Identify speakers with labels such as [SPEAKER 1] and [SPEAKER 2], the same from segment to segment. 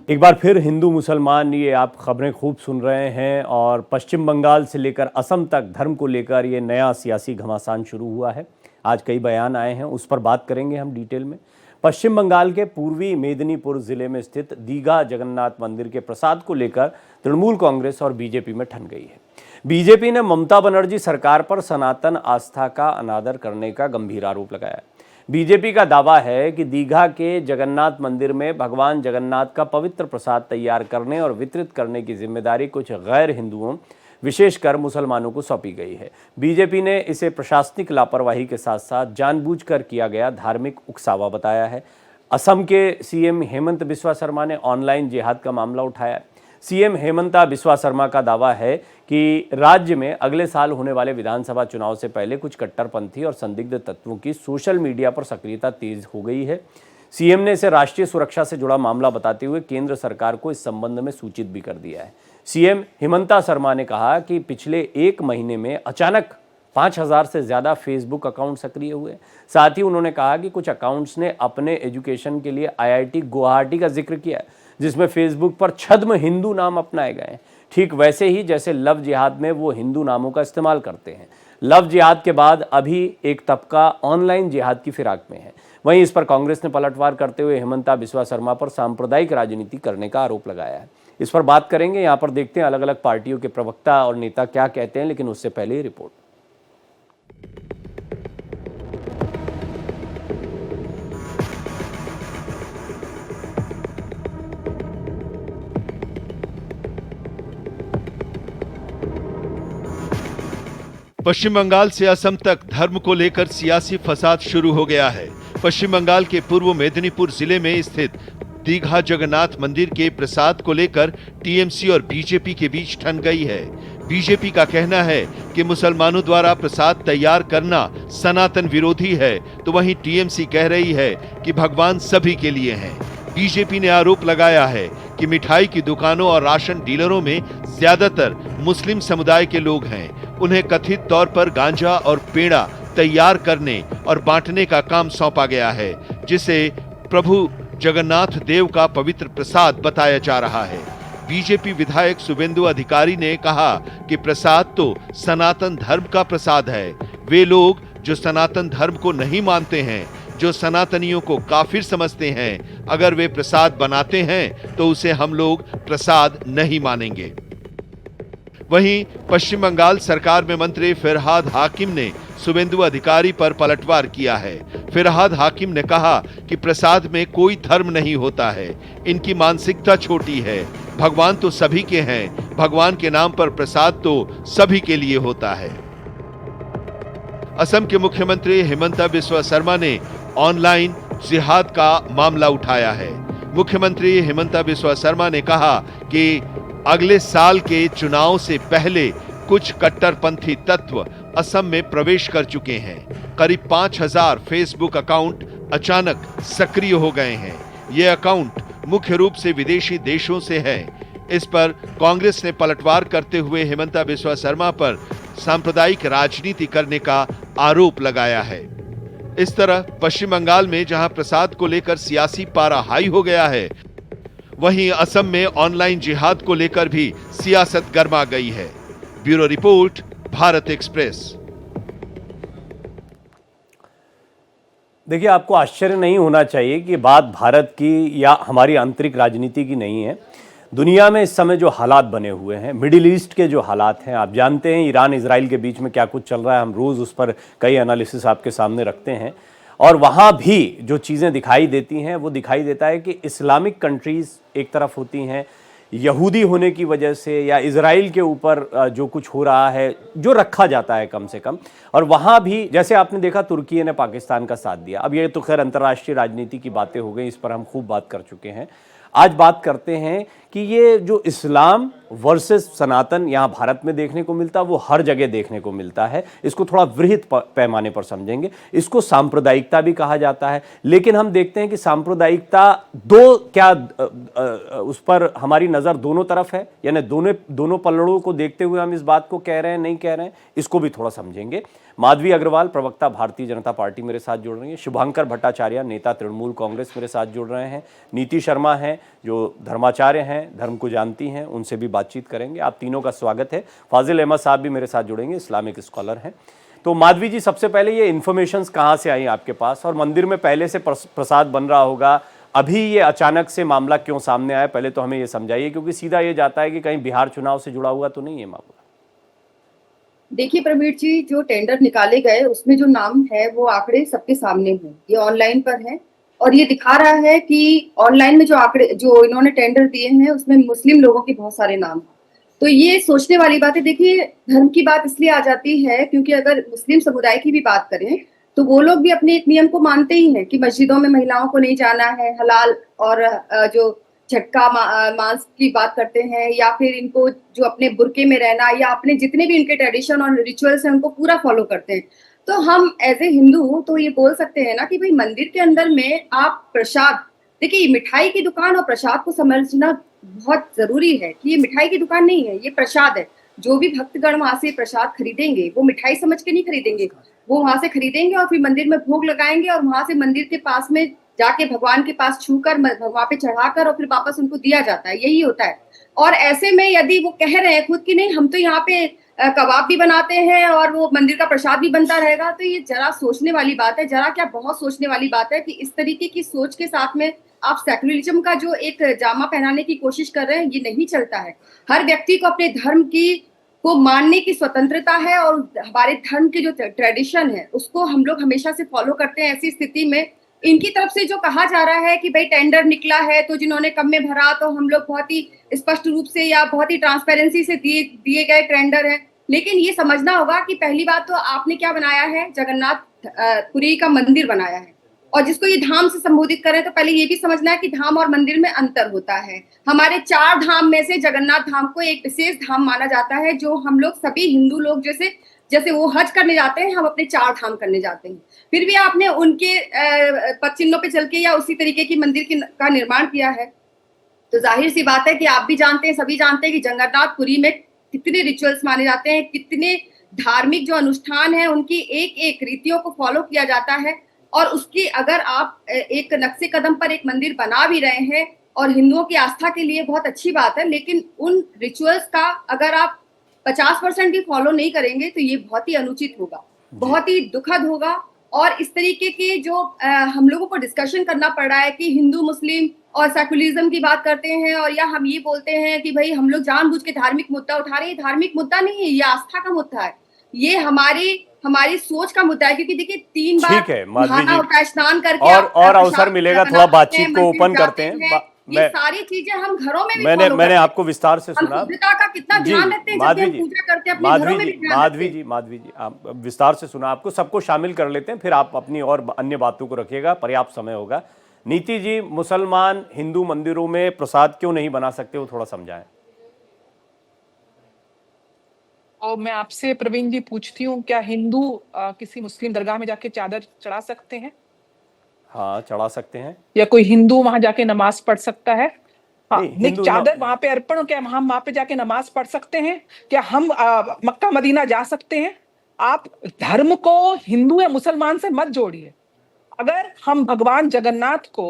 [SPEAKER 1] एक बार फिर हिंदू मुसलमान ये आप खबरें खूब सुन रहे हैं और पश्चिम बंगाल से लेकर असम तक धर्म को लेकर ये नया सियासी घमासान शुरू हुआ है। आज कई बयान आए हैं, उस पर बात करेंगे हम डिटेल में। पश्चिम बंगाल के पूर्वी मेदिनीपुर जिले में स्थित दीघा जगन्नाथ मंदिर के प्रसाद को लेकर तृणमूल कांग्रेस और बीजेपी में ठन गई है। बीजेपी ने ममता बनर्जी सरकार पर सनातन आस्था का अनादर करने का गंभीर आरोप लगाया। बीजेपी का दावा है कि दीघा के जगन्नाथ मंदिर में भगवान जगन्नाथ का पवित्र प्रसाद तैयार करने और वितरित करने की जिम्मेदारी कुछ गैर हिंदुओं, विशेषकर मुसलमानों को सौंपी गई है। बीजेपी ने इसे प्रशासनिक लापरवाही के साथ साथ जानबूझकर किया गया धार्मिक उकसावा बताया है। असम के सीएम हेमंत बिस्वा शर्मा ने ऑनलाइन जिहाद का मामला उठाया। सीएम हेमंता बिस्वा शर्मा का दावा है कि राज्य में अगले साल होने वाले विधानसभा चुनाव से पहले कुछ कट्टरपंथी और संदिग्ध तत्वों की सोशल मीडिया पर सक्रियता तेज हो गई है। सीएम ने इसे राष्ट्रीय सुरक्षा से जुड़ा मामला बताते हुए केंद्र सरकार को इस संबंध में सूचित भी कर दिया है। सीएम हेमंता शर्मा ने कहा कि पिछले 1 महीने में अचानक 5000 से ज़्यादा फेसबुक अकाउंट सक्रिय हुए। साथ ही उन्होंने कहा कि कुछ अकाउंट्स ने अपने एजुकेशन के लिए IIT गुवाहाटी का जिक्र किया है, जिसमें फेसबुक पर छद्म हिंदू नाम अपनाए गए हैं, ठीक वैसे ही जैसे लव जिहाद में वो हिंदू नामों का इस्तेमाल करते हैं। लव जिहाद के बाद अभी एक तबका ऑनलाइन जिहाद की फिराक में है। वहीं इस पर कांग्रेस ने पलटवार करते हुए हेमंता बिस्वा शर्मा पर सांप्रदायिक राजनीति करने का आरोप लगाया है। इस पर बात करेंगे, यहाँ पर देखते हैं अलग अलग पार्टियों के प्रवक्ता और नेता क्या कहते हैं, लेकिन उससे पहले रिपोर्ट।
[SPEAKER 2] पश्चिम बंगाल से असम तक धर्म को लेकर सियासी फसाद शुरू हो गया है। पश्चिम बंगाल के पूर्व मेदिनीपुर जिले में स्थित दीघा जगन्नाथ मंदिर के प्रसाद को लेकर टीएमसी और बीजेपी के बीच ठन गई है। बीजेपी का कहना है कि मुसलमानों द्वारा प्रसाद तैयार करना सनातन विरोधी है, तो वहीं टीएमसी कह रही है कि भगवान सभी के लिए हैं। बीजेपी ने आरोप लगाया है कि मिठाई की दुकानों और राशन डीलरों में ज्यादातर मुस्लिम समुदाय के लोग हैं। उन्हें कथित तौर पर गांजा और पेड़ा तैयार करने और बांटने का काम सौंपा गया है, जिसे प्रभु जगन्नाथ देव का पवित्र प्रसाद बताया जा रहा है। बीजेपी विधायक शुभेंदु अधिकारी ने कहा कि प्रसाद तो सनातन धर्म का प्रसाद है। वे लोग जो सनातन धर्म को नहीं मानते हैं, जो सनातनियों को काफिर समझते हैं, अगर वे प्रसाद बनाते हैं तो उसे हम लोग प्रसाद नहीं मानेंगे। वहीं पश्चिम बंगाल सरकार में मंत्री फिरहाद हाकिम ने शुभेंदु अधिकारी पर पलटवार किया है। फिरहाद हाकिम ने कहा कि प्रसाद में कोई धर्म नहीं होता है, इनकी मानसिकता छोटी है। भगवान तो सभी के हैं, भगवान के नाम पर प्रसाद तो सभी के लिए होता है। असम के मुख्यमंत्री हेमंता बिस्वा शर्मा ने ऑनलाइन जिहाद का मामला उठाया है। मुख्यमंत्री हेमंता बिस्वा शर्मा ने कहा कि अगले साल के चुनाव से पहले कुछ कट्टरपंथी तत्व असम में प्रवेश कर चुके हैं। करीब 5000 फेसबुक अकाउंट अचानक सक्रिय हो गए हैं। ये अकाउंट मुख्य रूप से विदेशी देशों से हैं। इस पर कांग्रेस ने पलटवार करते हुए हेमंता बिस्वा शर्मा पर सांप्रदायिक राजनीति करने का आरोप लगाया है। इस तरह पश्चिम बंगाल में जहां प्रसाद को लेकर सियासी पारा हाई हो गया है, वहीं असम में ऑनलाइन जिहाद को लेकर भी सियासत गर्मा गई है। Bureau report, Bharat express.
[SPEAKER 1] देखिए, आपको आश्चर्य नहीं होना चाहिए कि बात भारत की या हमारी आंतरिक राजनीति की नहीं है। दुनिया में इस समय जो हालात बने हुए हैं, मिडिल ईस्ट के जो हालात हैं, आप जानते हैं ईरान इजराइल के बीच में क्या कुछ चल रहा है। हम रोज़ उस पर कई एनालिसिस आपके सामने रखते हैं और वहाँ भी जो चीज़ें दिखाई देती हैं वो दिखाई देता है कि इस्लामिक कंट्रीज़ एक तरफ होती हैं, यहूदी होने की वजह से या इजराइल के ऊपर जो कुछ हो रहा है, जो रखा जाता है कम से कम, और वहाँ भी जैसे आपने देखा तुर्की ने पाकिस्तान का साथ दिया। अब ये तो खैर अंतर्राष्ट्रीय राजनीति की बातें हो गई, इस पर हम खूब बात कर चुके हैं। आज बात करते हैं कि ये जो इस्लाम वर्सेस सनातन यहाँ भारत में देखने को मिलता है वो हर जगह देखने को मिलता है। इसको थोड़ा वृहद पैमाने पर समझेंगे। इसको सांप्रदायिकता भी कहा जाता है, लेकिन हम देखते हैं कि सांप्रदायिकता दो क्या उस पर हमारी नज़र दोनों तरफ है, यानी दोनों पलड़ों को देखते हुए हम इस बात को कह रहे हैं नहीं कह रहे हैं, इसको भी थोड़ा समझेंगे। माधवी अग्रवाल प्रवक्ता भारतीय जनता पार्टी मेरे साथ जुड़ रही हैं, शुभांकर भट्टाचार्य नेता तृणमूल कांग्रेस मेरे साथ जुड़ रहे हैं, नीति शर्मा हैं जो धर्माचार्य हैं, धर्म को जानती हैं, उनसे भी बातचीत करेंगे। आप तीनों का स्वागत है। फाजिल अहमद साहब भी मेरे साथ जुड़ेंगे, इस्लामिक स्कॉलर हैं। तो माधवी जी, सबसे पहले ये इन्फॉर्मेशंस कहाँ से आई आपके पास, और मंदिर में पहले से प्रसाद बन रहा होगा, अभी ये अचानक से मामला क्यों सामने आया, पहले तो हमें ये समझाइए, क्योंकि सीधा ये जाता है कि कहीं बिहार चुनाव से जुड़ा हुआ तो नहीं है मामला।
[SPEAKER 3] देखिए प्रवीण जी, जो टेंडर निकाले गए उसमें जो नाम है वो आंकड़े सबके सामने हैं, ये ऑनलाइन पर है और ये दिखा रहा है कि ऑनलाइन में जो आंकड़े जो इन्होंने टेंडर दिए हैं उसमें मुस्लिम लोगों के बहुत सारे नाम हैं। तो ये सोचने वाली बात है। देखिए, धर्म की बात इसलिए आ जाती है क्योंकि अगर मुस्लिम समुदाय की भी बात करें तो वो लोग भी अपने एक नियम को मानते ही हैं कि मस्जिदों में महिलाओं को नहीं जाना है, हलाल और जो झटका मांस की बात करते हैं, या फिर इनको जो अपने बुर्के में रहना या अपने जितने भी इनके ट्रेडिशन और रिचुअल्स हैं उनको पूरा फॉलो करते हैं। तो हम एज ए हिंदू तो ये बोल सकते हैं ना कि भाई मंदिर के अंदर में आप प्रसाद, देखिए मिठाई की दुकान और प्रसाद को समझना बहुत जरूरी है कि ये मिठाई की दुकान नहीं है, ये प्रसाद है। जो भी भक्तगण वहां से प्रसाद खरीदेंगे वो मिठाई समझ के नहीं खरीदेंगे, वो वहां से खरीदेंगे और फिर मंदिर में भोग लगाएंगे और वहां से मंदिर के पास में जाके भगवान के पास छूकर वहां पे चढ़ाकर और फिर वापस उनको दिया जाता है, यही होता है। और ऐसे में यदि वो कह रहे हैं खुद की नहीं हम तो यहाँ पे कबाब भी बनाते हैं और वो मंदिर का प्रसाद भी बनता रहेगा, तो ये जरा सोचने वाली बात है, जरा क्या बहुत सोचने वाली बात है कि इस तरीके की सोच के साथ में आप सेक्युलरिज्म का जो एक जामा पहनाने की कोशिश कर रहे हैं, ये नहीं चलता है। हर व्यक्ति को अपने धर्म की को मानने की स्वतंत्रता है और हमारे धर्म के जो ट्रेडिशन है उसको हम लोग हमेशा से फॉलो करते हैं। ऐसी स्थिति में इनकी तरफ से जो कहा जा रहा है कि भाई टेंडर निकला है तो जिन्होंने कम में भरा, तो हम लोग बहुत ही स्पष्ट रूप से या बहुत ही ट्रांसपेरेंसी से दिए गए टेंडर है। लेकिन ये समझना होगा कि पहली बात तो आपने क्या बनाया है, जगन्नाथ पुरी का मंदिर बनाया है, और जिसको ये धाम से संबोधित करें तो पहले ये भी समझना है कि धाम और मंदिर में अंतर होता है। हमारे 4 धाम में से जगन्नाथ धाम को एक विशेष धाम माना जाता है, जो हम लोग सभी हिंदू लोग जैसे वो हज करने जाते हैं, हम अपने 4 धाम करने जाते हैं। फिर भी आपने उनके पद चिन्हों पे चल के या उसी तरीके की मंदिर का निर्माण किया है, तो जाहिर सी बात है कि आप भी जानते हैं, सभी जानते हैं कि जगन्नाथपुरी में कितने रिचुअल्स माने जाते हैं, कितने धार्मिक जो अनुष्ठान है उनकी एक एक रीतियों को फॉलो किया जाता है। और उसकी अगर आप एक नक्शे कदम पर एक मंदिर बना भी रहे हैं और हिंदुओं की आस्था के लिए बहुत अच्छी बात है, लेकिन उन रिचुअल्स का अगर आप 50% भी फॉलो नहीं करेंगे तो ये बहुत ही अनुचित होगा, बहुत ही दुखद होगा। और इस तरीके के जो हम लोगों को डिस्कशन करना पड़ रहा है कि हिंदू मुस्लिम और सेकुलरिज्म की बात करते हैं, और या हम ये बोलते हैं कि भाई हम लोग जानबूझ के धार्मिक मुद्दा उठा रहे हैं, धार्मिक मुद्दा नहीं है, ये आस्था का मुद्दा है, ये हमारी सोच का मुद्दा है। क्योंकि देखिए 3 बार नहाना होता है, स्नान करके
[SPEAKER 1] और अवसर मिलेगा थोड़ा बातचीत को ओपन करते हैं।
[SPEAKER 3] ये सारी चीजें हम घरों में भी
[SPEAKER 1] मैंने आपको विस्तार से सुना,
[SPEAKER 3] का कितना ध्यान रखते हैं जब हम पूजा करते हैं, अपने घरों में भी
[SPEAKER 1] माधवी जी आप विस्तार से सुना, आपको सबको शामिल कर लेते हैं, फिर आप अपनी और अन्य बातों को रखिएगा, पर्याप्त समय होगा। नीति जी, मुसलमान हिंदू मंदिरों में प्रसाद क्यों नहीं बना सकते, वो थोड़ा समझाएं।
[SPEAKER 4] और मैं आपसे प्रवीण जी पूछती हूँ, क्या हिंदू किसी मुस्लिम दरगाह में जाके चादर चढ़ा सकते हैं?
[SPEAKER 1] हाँ, चढ़ा सकते हैं।
[SPEAKER 4] या कोई हिंदू वहां जाके नमाज पढ़ सकता है? हाँ, नहीं, चादर वहां पे अर्पण, क्या हम वहां पे जाके नमाज पढ़ सकते हैं? क्या हम मक्का मदीना जा सकते हैं? आप धर्म को हिंदू या मुसलमान से मत जोड़िए। अगर हम भगवान जगन्नाथ को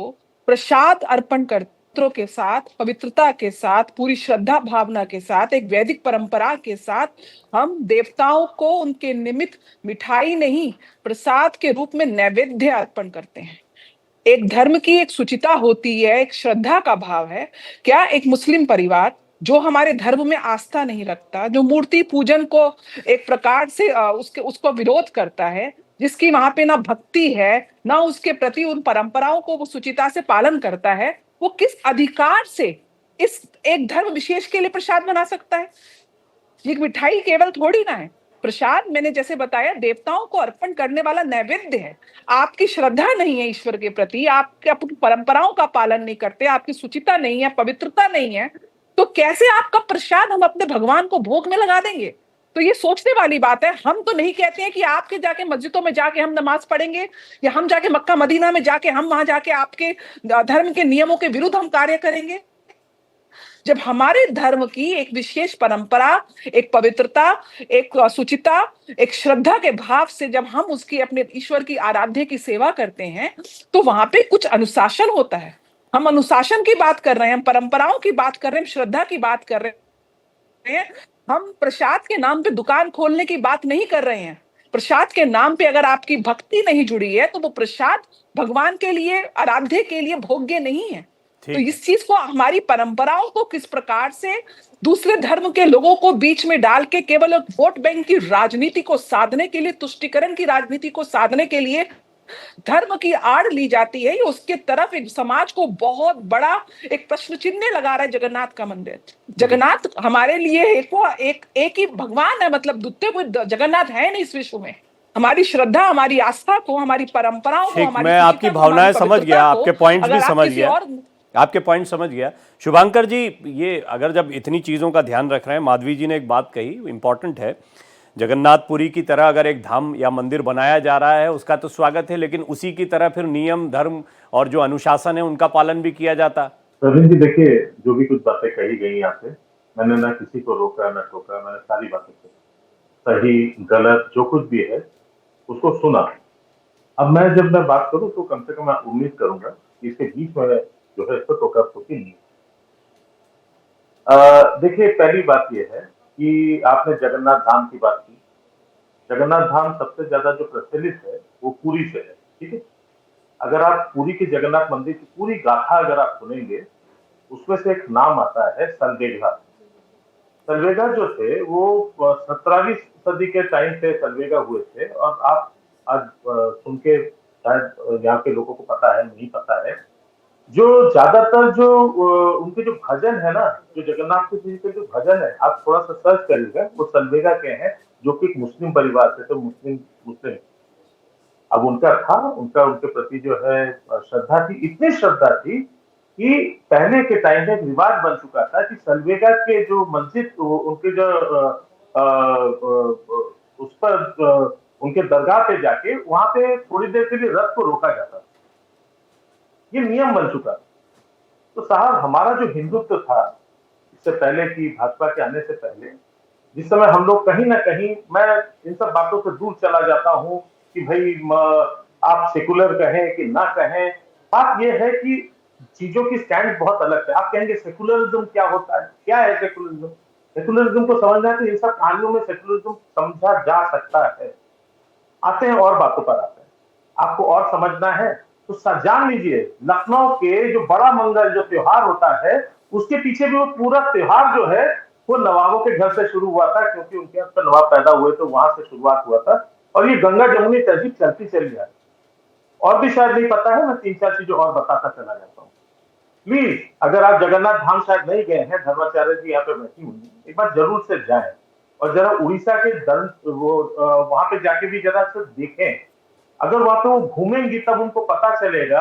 [SPEAKER 4] प्रसाद अर्पण करते के साथ, पवित्रता के साथ, पूरी श्रद्धा भावना के साथ, एक वैदिक परंपरा के साथ हम देवताओं को उनके निमित्त मिठाई नहीं, प्रसाद के रूप में नैवेद्य अर्पण करते हैं। एक धर्म की एक शुचिता होती है, एक श्रद्धा का भाव है। क्या एक मुस्लिम परिवार जो हमारे धर्म में आस्था नहीं रखता, जो मूर्ति पूजन को एक प्रकार से उसको विरोध करता है, जिसकी वहां पे ना भक्ति है ना उसके प्रति उन परंपराओं को वो शुचिता से पालन करता है, वो किस अधिकार से इस एक धर्म विशेष के लिए प्रसाद बना सकता है? ये मिठाई केवल थोड़ी ना है, प्रसाद मैंने जैसे बताया देवताओं को अर्पण करने वाला नैवेद्य है। आपकी श्रद्धा नहीं है ईश्वर के प्रति, आपके अपनी परंपराओं का पालन नहीं करते, आपकी शुचिता नहीं है, पवित्रता नहीं है, तो कैसे आपका प्रसाद हम अपने भगवान को भोग में लगा देंगे? तो ये सोचने वाली बात है। हम तो नहीं कहते हैं कि आपके जाके मस्जिदों में जाके हम नमाज पढ़ेंगे, या हम जाके मक्का मदीना में जाके हम वहां जाके आपके धर्म के नियमों के विरुद्ध हम कार्य करेंगे। जब हमारे धर्म की एक विशेष परंपरा, एक पवित्रता, एक शुचिता, एक श्रद्धा के भाव से जब हम उसकी अपने ईश्वर की आराध्य की सेवा करते हैं, तो वहां पे कुछ अनुशासन होता है। हम अनुशासन की बात कर रहे हैं, हम परंपराओं की बात कर रहे हैं, श्रद्धा की बात कर रहे हैं। हम प्रसाद के नाम पे दुकान खोलने की बात नहीं कर रहे हैं। प्रसाद के नाम पे अगर आपकी भक्ति नहीं जुड़ी है, तो वो प्रसाद भगवान के लिए, आराध्य के लिए भोग्य नहीं है। तो इस चीज को, हमारी परंपराओं को किस प्रकार से दूसरे धर्म के लोगों को बीच में डाल के केवल वोट बैंक की राजनीति को साधने के लिए, तुष्टीकरण की राजनीति को साधने के लिए धर्म की आड़ ली जाती है, उसके तरफ एक समाज को बहुत बड़ा एक प्रश्न चिन्ह लगा रहा है जगन्नाथ का मंदिर। जगन्नाथ हमारे लिए एक ही भगवान है, मतलब दूसरे कोई जगन्नाथ है नहीं इस विश्व में। हमारी श्रद्धा, हमारी आस्था को, हमारी परंपराओं को, हमारी,
[SPEAKER 1] मैं आपकी भावनाएं समझ गया, आपके पॉइंट्स भी समझ गया, आपके पॉइंट समझ गया। शुभांकर जी, ये अगर जब इतनी चीज़ों का ध्यान रख रहे हैं, माधवी जी ने एक बात कही, इंपॉर्टेंट है, जगन्नाथपुरी की तरह अगर एक धाम या मंदिर बनाया जा रहा है उसका तो स्वागत है, लेकिन उसी की तरह फिर नियम, धर्म और जो अनुशासन है उनका पालन भी किया जाता।
[SPEAKER 5] प्रवीण जी देखिए, जो भी कुछ बातें कही गई यहाँ पे, मैंने ना किसी को रोका ना टोका, मैंने सारी बातें कही, सही गलत जो कुछ भी है उसको सुना। अब जब मैं बात करूं तो कम से कम मैं उम्मीद करूंगा कि इसके बीच में जो है इसको टोका टोकी नहीं। देखिए, पहली बात यह है कि आपने जगन्नाथ धाम की बात की। जगन्नाथ धाम सबसे ज्यादा जो प्रचलित है वो पुरी से है, ठीक है। अगर आप पुरी के जगन्नाथ मंदिर की पूरी गाथा अगर आप सुनेंगे, उसमें से एक नाम आता है सलवेगा। सलवेगा जो थे वो 17वीं सदी के टाइम पे सलवेगा हुए थे, और आप आज सुन के शायद यहाँ के लोगों को पता है, नहीं पता है, जो ज्यादातर जो उनके जो भजन है ना, जो जगन्नाथ जी के जो भजन है, आप थोड़ा सा सर्च करिएगा, वो सलवेगा के हैं, जो कि एक मुस्लिम परिवार से, तो मुस्लिम अब उनके प्रति जो है श्रद्धा थी, इतनी श्रद्धा थी कि पहले के टाइम में एक रिवाज बन चुका था कि सलवेगा के जो मस्जिद, उनके जो उस पर उनके दरगाह पे जाके वहां पे थोड़ी देर के लिए रथ को रोका जाता था। ये नियम बन चुका था। तो साहब, हमारा जो हिंदुत्व था इससे पहले की भाजपा के आने से पहले, जिस समय हम लोग कहीं ना कहीं, मैं इन सब बातों से दूर चला जाता हूं कि भाई आप सेकुलर कहें कि ना कहें, बात यह है कि चीजों की स्टैंड बहुत अलग है। आप कहेंगे सेकुलरिज्म क्या होता है, क्या है सेकुलरिज्म? सेकुलरिज्म को समझना है तो इन सब कहानियों में सेकुलरिज्म समझा जा सकता है। आते हैं और बातों पर आते हैं, आपको और समझना है तो जान लीजिए, लखनऊ के जो बड़ा मंगल जो त्योहार होता है, उसके पीछे भी वो पूरा त्योहार जो है वो नवाबों के घर से शुरू हुआ था, क्योंकि उनके यहाँ पर नवाब पैदा हुए तो वहां से शुरुआत हुआ था, और ये गंगा जमुनी तहजीब चलती चली जाती। और भी शायद नहीं पता है, मैं 3-4 चीजें और बताता चला जाता हूँ। प्लीज, अगर आप जगन्नाथ धाम शायद नहीं गए हैं, धर्माचार्य जी यहाँ पे बैठी हुई है, एक बार जरूर से जाएं, और जरा उड़ीसा के वहां पे जाके भी जरा से देखें। अगर वहां पे वो घूमेंगी तब उनको पता चलेगा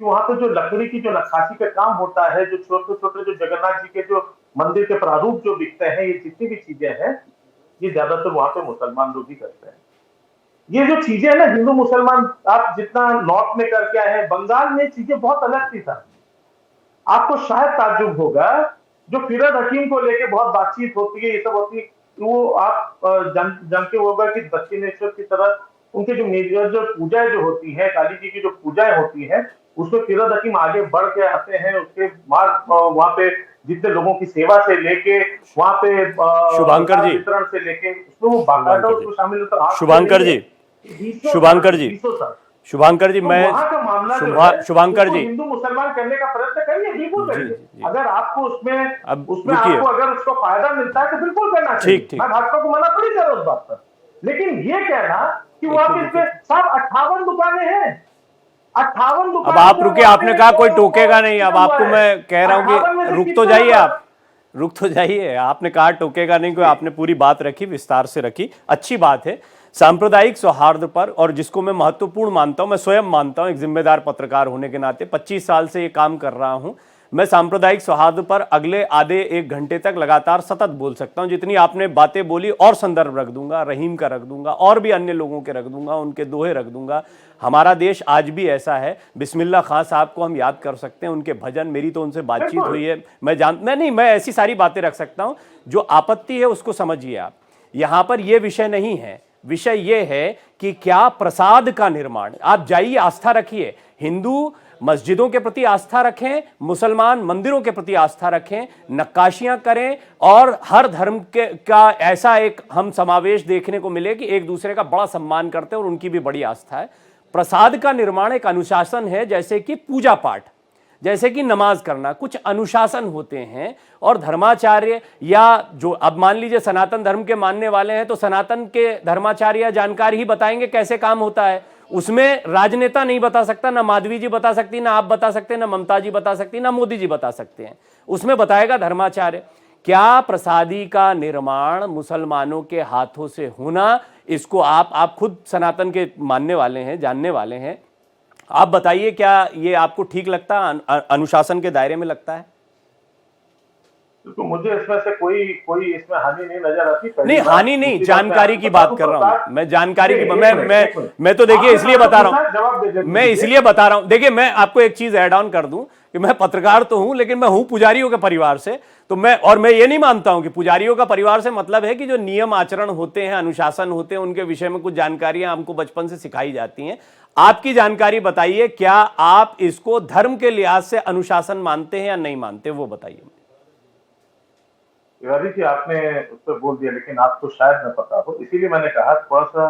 [SPEAKER 5] कि वहां पे जो लकड़ी की जो नक्काशी का काम होता है, जो छोटे छोटे जो जगन्नाथ जी के जो मंदिर के प्रारूप जो दिखते हैं, ये जितनी भी चीजें हैं, ये ज्यादातर वहां पे मुसलमान लोग ही करते हैं। ये जो चीजें है ना, हिंदू मुसलमान, आप जितना नॉर्थ में करके आए हैं, बंगाल में चीजें बहुत अलग थी साहब। आपको शायद ताज्जुब होगा, जो फिरोज हकीम को लेके बहुत बातचीत होती है, ये सब होती है, वो आप जानते होगा कि दक्षिणेश्वर की तरह उनके जो मेजर जो पूजाएं जो होती है, काली जी की जो पूजाएं होती है, उसमें फिरोज हकीम आगे बढ़ के आते हैं। उसके बाद वहां पे जितने लोगों की सेवा से लेके वहां पे
[SPEAKER 1] शुभांकर जी,
[SPEAKER 5] वितरण से लेके उसमें वो बाकायदा उसको शामिल होता है।
[SPEAKER 1] शुभांकर जी, शुभांकर जी, मैं शुभांकर जी,
[SPEAKER 5] हिंदू मुसलमान करने का प्रयत्न करिए, बिल्कुल करिए। अगर आपको उसमें आपको अगर उसको फायदा मिलता है तो बिल्कुल करना चाहिए। मैं भाजपा को मना थोड़ी कर रहा हूं उस बात पर, लेकिन ये कहना कि वहां पे साहब 58 दुकानें हैं, 58 दुकानें।
[SPEAKER 1] अब आप रुके, आपने कहा कोई टोकेगा नहीं, अब आपको मैं कह रहा हूं कि रुक तो जाइए, आप रुक तो जाइए। आपने कहा टोकेगा नहीं, कोई आपने पूरी बात रखी, विस्तार से रखी, अच्छी बात है। सांप्रदायिक सौहार्द पर, और जिसको मैं महत्वपूर्ण मानता हूं, मैं स्वयं मानता हूं एक जिम्मेदार पत्रकार होने के नाते, 25 साल से ये काम कर रहा हूं, मैं सांप्रदायिक सौहार्द पर अगले आधे 1 घंटे तक लगातार सतत बोल सकता हूं। जितनी आपने बातें बोली और संदर्भ रख दूंगा, रहीम का रख दूंगा और भी अन्य लोगों के रख दूंगा, उनके दोहे रख दूंगा। हमारा देश आज भी ऐसा है। बिस्मिल्लाह खां साहब को हम याद कर सकते हैं, उनके भजन, मेरी तो उनसे बातचीत हुई है, मैं ऐसी सारी बातें रख सकता हूं। जो आपत्ति है उसको समझिए आप। यहां पर यह विषय नहीं है, विषय यह है कि क्या प्रसाद का निर्माण, आप जाइए आस्था रखिए, हिंदू मस्जिदों के प्रति आस्था रखें, मुसलमान मंदिरों के प्रति आस्था रखें, नक्काशियां करें और हर धर्म का ऐसा एक हम समावेश देखने को मिले कि एक दूसरे का बड़ा सम्मान करते हैं और उनकी भी बड़ी आस्था है। प्रसाद का निर्माण एक अनुशासन है, जैसे कि पूजा पाठ, जैसे कि नमाज करना, कुछ अनुशासन होते हैं। और धर्माचार्य या जो अब मान लीजिए सनातन धर्म के मानने वाले हैं तो सनातन के धर्माचार्य या जानकार ही बताएंगे कैसे काम होता है। उसमें राजनेता नहीं बता सकता, ना माधवी जी बता सकती, ना आप बता सकते, ना ममता जी बता सकती, ना मोदी जी बता सकते हैं। उसमें बताएगा धर्माचार्य। क्या प्रसादी का निर्माण मुसलमानों के हाथों से होना, इसको आप खुद सनातन के मानने वाले हैं, जानने वाले हैं, आप बताइए क्या ये आपको ठीक लगता है, अनुशासन के दायरे में लगता है?
[SPEAKER 5] तो मुझे इसमें से कोई इसमें हानि नहीं नजर आती।
[SPEAKER 1] नहीं, हानि नहीं, जानकारी की बात कर रहा हूं मैं, जानकारी की। मैं तो देखिए इसलिए बता रहा हूं, मैं इसलिए बता रहा हूं, देखिए मैं आपको एक चीज ऐड ऑन कर दूं कि मैं पत्रकार तो हूं, लेकिन मैं हूं पुजारियों के परिवार से। तो मैं ये नहीं मानता हूं कि पुजारियों का परिवार से मतलब है कि जो नियम आचरण होते हैं, अनुशासन होते हैं, उनके विषय में कुछ जानकारियां हमको बचपन से सिखाई जाती हैं। आपकी जानकारी बताइए, क्या आप इसको धर्म के लिहाज से अनुशासन मानते हैं या नहीं मानते, वो बताइए।
[SPEAKER 5] तिवारी जी, आपने उस पर बोल दिया, लेकिन आपको शायद न पता हो, इसीलिए मैंने कहा थोड़ा सा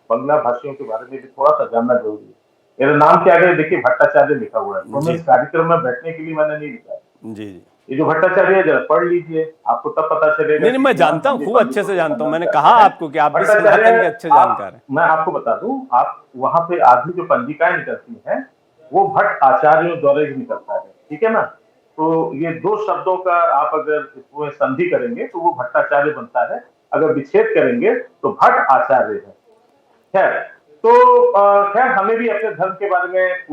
[SPEAKER 5] बांग्ला भाषियों के बारे में भी थोड़ा सा जानना जरूरी है। मेरा नाम क्या है, देखिए भट्टाचार्य लिखा हुआ है, तो मैं इस कार्यक्रम में बैठने के लिए मैंने नहीं लिखा है।
[SPEAKER 1] जी जी,
[SPEAKER 5] ये जो भट्टाचार्य है जरा पढ़ लीजिए, आपको तब पता चलेगा।
[SPEAKER 1] नहीं, मैं जानता हूँ, खूब अच्छे से जानता हूँ। मैंने कहा आपको कि आप भी सनातन के अच्छे जानकार हैं।
[SPEAKER 5] मैं आपको बता दूं, आप वहां पे आधी जो पंजिकाएं निकलती हैं वो भट्ट आचार्यों द्वारा ही निकलता है, ठीक है ना। तो ये 2 शब्दों का आप अगर इसमें संधि करेंगे तो वो भट्टाचार्य बनता है, अगर विच्छेद करेंगे तो भट्ट आचार्य है। खैर, तो खैर हमें भी अपने धर्म के बारे में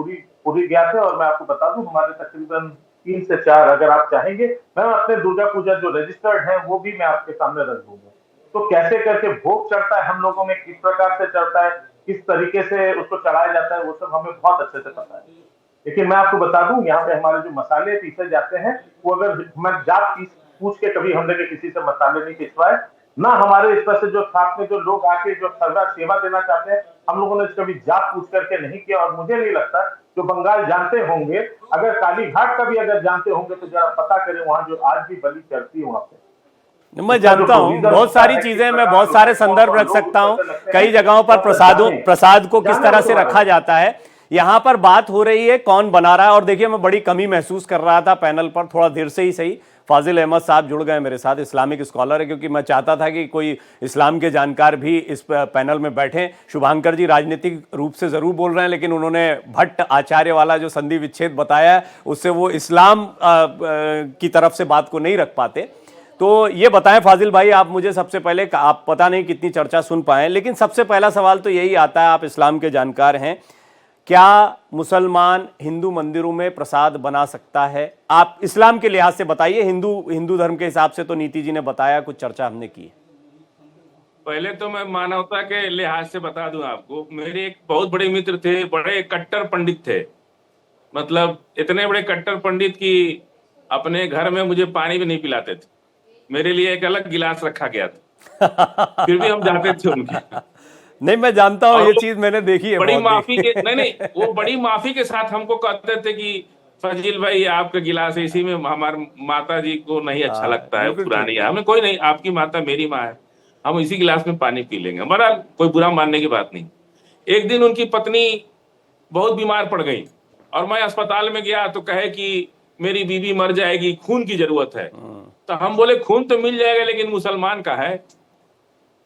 [SPEAKER 5] पूरी ज्ञात है। और मैं आपको बता दूं, हमारे तकरीबन 3 से 4, अगर आप चाहेंगे मैं अपने दुर्गा पूजा जो रजिस्टर्ड है वो भी मैं आपके सामने रख दूंगा। तो कैसे करके भोग चढ़ता है हम लोगों में, किस प्रकार से चढ़ता है, किस तरीके से उसको चढ़ाया जाता है, वो सब हमें बहुत अच्छे से पता है। लेकिन मैं आपको बता दूं, यहाँ पे हमारे जो मसाले पीसे जाते हैं, वो अगर मैं जात पूछ के कभी हमने किसी से मसाले नहीं पिसवाए, ना हमारे इस तरह से जो साथ में जो लोग आके जो सेवा देना चाहते हैं, हम लोगों ने कभी जात पूछ करके नहीं किया। और मुझे नहीं लगता जो बंगाल जानते होंगे, अगर कालीघाट का भी अगर जानते होंगे तो जरा पता करें, वहां जो आज भी बलि चढ़ती है वहां पे।
[SPEAKER 1] मैं जानता हूं बहुत सारी चीजें, मैं बहुत सारे संदर्भ रख सकता हूं, कई जगहों पर प्रसाद को किस तरह से रखा जाता है। यहां पर बात हो रही है कौन बना रहा है। और देखिए, मैं बड़ी कमी महसूस कर रहा था पैनल पर, थोड़ा देर से ही सही फाजिल अहमद साहब जुड़ गए मेरे साथ, इस्लामिक स्कॉलर है, क्योंकि मैं चाहता था कि कोई इस्लाम के जानकार भी इस पैनल में बैठें। शुभांकर जी राजनीतिक रूप से ज़रूर बोल रहे हैं, लेकिन उन्होंने भट्ट आचार्य वाला जो संधि विच्छेद बताया, उससे वो इस्लाम की तरफ से बात को नहीं रख पाते। तो ये बताएं फाजिल भाई, आप मुझे सबसे पहले, आप पता नहीं कितनी चर्चा सुन पाए, लेकिन सबसे पहला सवाल तो यही आता है, आप इस्लाम के जानकार हैं, क्या मुसलमान हिंदू मंदिरों में प्रसाद बना सकता है? आप इस्लाम के लिहाज से बताइए, हिंदू धर्म के हिसाब से तो नीति जी ने बताया, कुछ चर्चा हमने की।
[SPEAKER 6] पहले तो मैं मानवता के लिहाज से बता दूं आपको, मेरे एक बहुत बड़े मित्र थे, बड़े कट्टर पंडित थे, मतलब इतने बड़े कट्टर पंडित कि अपने घर में मुझे पानी भी नहीं पिलाते थे, मेरे लिए एक अलग गिलास रखा गया था, फिर भी हम जाते थे उनके।
[SPEAKER 1] नहीं, मैं जानता हूँ, ये चीज मैंने देखी है।
[SPEAKER 6] बड़ी माफी के नहीं, वो बड़ी माफी के साथ हमको कहते थे कि फजील भाई आपका गिलास इसी में, हमारी माता जी को नहीं अच्छा लगता है, पुरानी है। हमें कोई नहीं, आपकी माता मेरी माँ है, हम इसी गिलास में पानी पी लेंगे, हमारा कोई बुरा मानने की बात नहीं। एक दिन उनकी पत्नी बहुत बीमार पड़ गई और मैं अस्पताल में गया तो कहे कि मेरी बीवी मर जाएगी, खून की जरूरत है। तो हम बोले खून तो मिल जाएगा, लेकिन मुसलमान का है।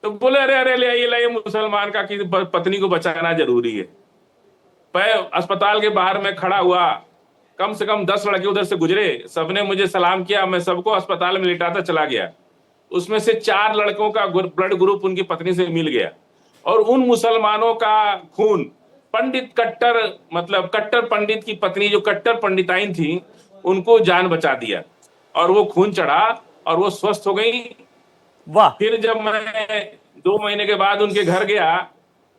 [SPEAKER 6] तो बोले अरे ले आइए मुसलमान का, कि पत्नी को बचाना जरूरी है। मैं अस्पताल के बाहर में खड़ा हुआ, कम से कम 10 लड़के उधर से गुजरे, सबने मुझे सलाम किया, मैं सबको अस्पताल में लिटाता चला गया। उसमें से 4 लड़कों का ब्लड ग्रुप उनकी पत्नी से मिल गया, और उन मुसलमानों का खून पंडित कट्टर, मतलब कट्टर पंडित की पत्नी जो कट्टर पंडिताइन थी, उनको जान बचा दिया और वो खून चढ़ा और वो स्वस्थ हो गई।
[SPEAKER 1] वाह।
[SPEAKER 6] फिर जब मैं 2 महीने के बाद उनके घर गया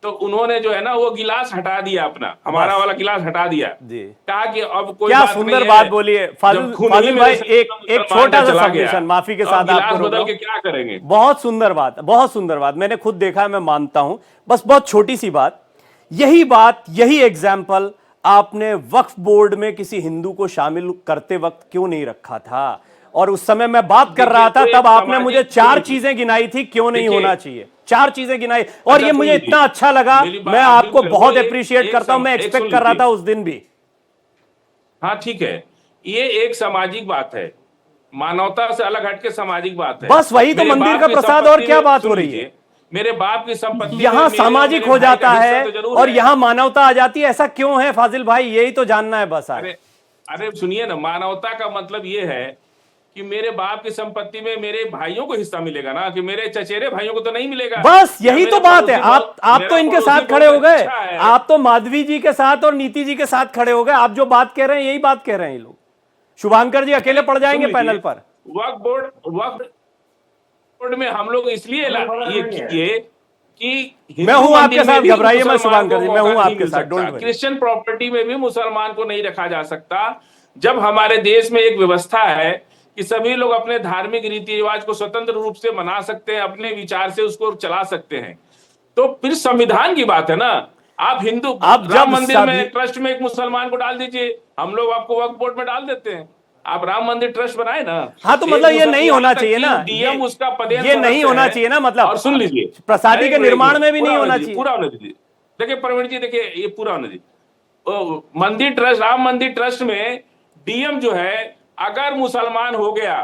[SPEAKER 6] तो उन्होंने जो है ना वो गिलास हटा दिया, अपना हमारा वाला गिलास हटा दिया
[SPEAKER 1] जी।
[SPEAKER 6] कहा कि अब कोई
[SPEAKER 1] क्या
[SPEAKER 6] बात
[SPEAKER 1] सुंदर
[SPEAKER 6] नहीं
[SPEAKER 1] बात
[SPEAKER 6] है,
[SPEAKER 1] बोली है
[SPEAKER 6] जब
[SPEAKER 1] फाजिल
[SPEAKER 6] खून ही
[SPEAKER 1] फाजिल
[SPEAKER 6] मेरे
[SPEAKER 1] भाई।
[SPEAKER 6] शरीर
[SPEAKER 1] एक
[SPEAKER 6] में
[SPEAKER 1] एक
[SPEAKER 6] मुसलमान
[SPEAKER 1] छोटा
[SPEAKER 6] का
[SPEAKER 1] सा
[SPEAKER 6] चला गया,
[SPEAKER 1] सबमिशन, माफी के
[SPEAKER 6] तो
[SPEAKER 1] साथ
[SPEAKER 6] अब गिलास
[SPEAKER 1] आपको रोक रहा
[SPEAKER 6] बदल के
[SPEAKER 1] हूं।
[SPEAKER 6] क्या करेंगे?
[SPEAKER 1] बहुत सुंदर बात, बहुत सुंदर बात, मैंने खुद देखा है, मैं मानता हूं। बस बहुत छोटी सी बात, यही एग्जाम्पल आपने वक्फ बोर्ड में किसी हिंदू को शामिल करते वक्त क्यों नहीं रखा था? और उस समय मैं बात कर रहा था, तब आपने मुझे 4 चीजें गिनाई थी क्यों नहीं होना चाहिए, 4 चीजें गिनाई, और
[SPEAKER 6] अच्छा,
[SPEAKER 1] ये मुझे इतना अच्छा लगा, मैं आपको बहुत अप्रिशिएट करता हूं, मैं एक्सपेक्ट कर रहा था उस दिन भी।
[SPEAKER 6] हाँ ठीक है, ये एक सामाजिक बात है, मानवता से अलग हटके सामाजिक बात है।
[SPEAKER 1] बस वही तो,
[SPEAKER 6] मेरे
[SPEAKER 1] मंदिर
[SPEAKER 6] बाप
[SPEAKER 1] का
[SPEAKER 6] की
[SPEAKER 1] प्रसाद, और
[SPEAKER 6] संपत्ति
[SPEAKER 1] क्या
[SPEAKER 6] में-
[SPEAKER 1] बात हो
[SPEAKER 6] सुन
[SPEAKER 1] रही
[SPEAKER 6] लीजिए,
[SPEAKER 1] है?
[SPEAKER 6] मेरे बाप की संपत्ति में
[SPEAKER 1] यहां
[SPEAKER 6] मेरे और
[SPEAKER 1] सामाजिक
[SPEAKER 6] मेरे
[SPEAKER 1] हो
[SPEAKER 6] भाई का
[SPEAKER 1] जाता
[SPEAKER 6] हिस्सा
[SPEAKER 1] है
[SPEAKER 6] तो जरूर
[SPEAKER 1] और
[SPEAKER 6] है।
[SPEAKER 1] यहां मानवता आ जाती है, ऐसा क्यों है फाजिल भाई? यही तो जानना है बस आज।
[SPEAKER 6] अरे अरे सुनिए ना, मानवता का मतलब ये है कि मेरे बाप की संपत्ति में मेरे भाइयों को हिस्सा मिलेगा ना, कि मेरे चचेरे भाइयों को तो नहीं मिलेगा।
[SPEAKER 1] बस
[SPEAKER 6] या
[SPEAKER 1] यही
[SPEAKER 6] मेरे
[SPEAKER 1] तो बात है।
[SPEAKER 6] पड़ोसी
[SPEAKER 1] आप तो
[SPEAKER 6] मेरा
[SPEAKER 1] इनके
[SPEAKER 6] पड़ोसी
[SPEAKER 1] साथ खड़े
[SPEAKER 6] बहुत
[SPEAKER 1] हो गए,
[SPEAKER 6] अच्छा है।
[SPEAKER 1] आप तो माधवी जी के साथ और नीति जी के साथ खड़े हो गए। आप जो बात कह रहे हैं यही बात कह रहे हैं ये लोग। शुभांकर जी अकेले पड़ जाएंगे
[SPEAKER 6] सुन
[SPEAKER 1] पैनल
[SPEAKER 6] लीजिए,
[SPEAKER 1] पर।
[SPEAKER 6] वक्फ बोर्ड में हम लोग इसलिए ये किए कि
[SPEAKER 1] मैं हूं
[SPEAKER 6] हिंदू
[SPEAKER 1] आपके
[SPEAKER 6] मंदिर में
[SPEAKER 1] साथ,
[SPEAKER 6] भी
[SPEAKER 1] घबराइए मत
[SPEAKER 6] मुसलमान
[SPEAKER 1] शुभांकर
[SPEAKER 6] को
[SPEAKER 1] जी, मैं
[SPEAKER 6] मौका
[SPEAKER 1] हूं
[SPEAKER 6] नहीं
[SPEAKER 1] आपके
[SPEAKER 6] मिल
[SPEAKER 1] साथ,
[SPEAKER 6] सकता।
[SPEAKER 1] Don't worry.
[SPEAKER 6] क्रिश्चियन प्रॉपर्टी में भी मुसलमान को नहीं रखा जा सकता। जब हमारे देश में एक व्यवस्था है कि सभी लोग अपने धार्मिक रीति रिवाज को स्वतंत्र रूप से मना सकते हैं, अपने विचार से उसको चला सकते हैं, तो फिर संविधान की बात है ना। आप हिंदू
[SPEAKER 1] आप जब
[SPEAKER 6] राम मंदिर
[SPEAKER 1] सभी
[SPEAKER 6] में ट्रस्ट में एक मुसलमान को डाल दीजिए, हम लोग आपको वक्फ बोर्ड में डाल देते हैं। आप राम मंदिर ट्रस्ट बनाए ना।
[SPEAKER 1] हाँ तो
[SPEAKER 6] एक
[SPEAKER 1] मतलब ये नहीं
[SPEAKER 6] यहाँ
[SPEAKER 1] होना
[SPEAKER 6] तक
[SPEAKER 1] चाहिए
[SPEAKER 6] कि
[SPEAKER 1] ना,
[SPEAKER 6] डीएम उसका पदेन
[SPEAKER 1] ये नहीं
[SPEAKER 6] सदस्य
[SPEAKER 1] होना
[SPEAKER 6] है।
[SPEAKER 1] चाहिए ना, मतलब
[SPEAKER 6] और सुन लीजिए,
[SPEAKER 1] प्रसादी के निर्माण में भी नहीं होना चाहिए।
[SPEAKER 6] पूरा होने दीजिए। देखिए प्रवीण जी, देखिए ये पूरा होने दीजिए। मंदिर ट्रस्ट, राम मंदिर ट्रस्ट में डीएम जो है अगर मुसलमान हो गया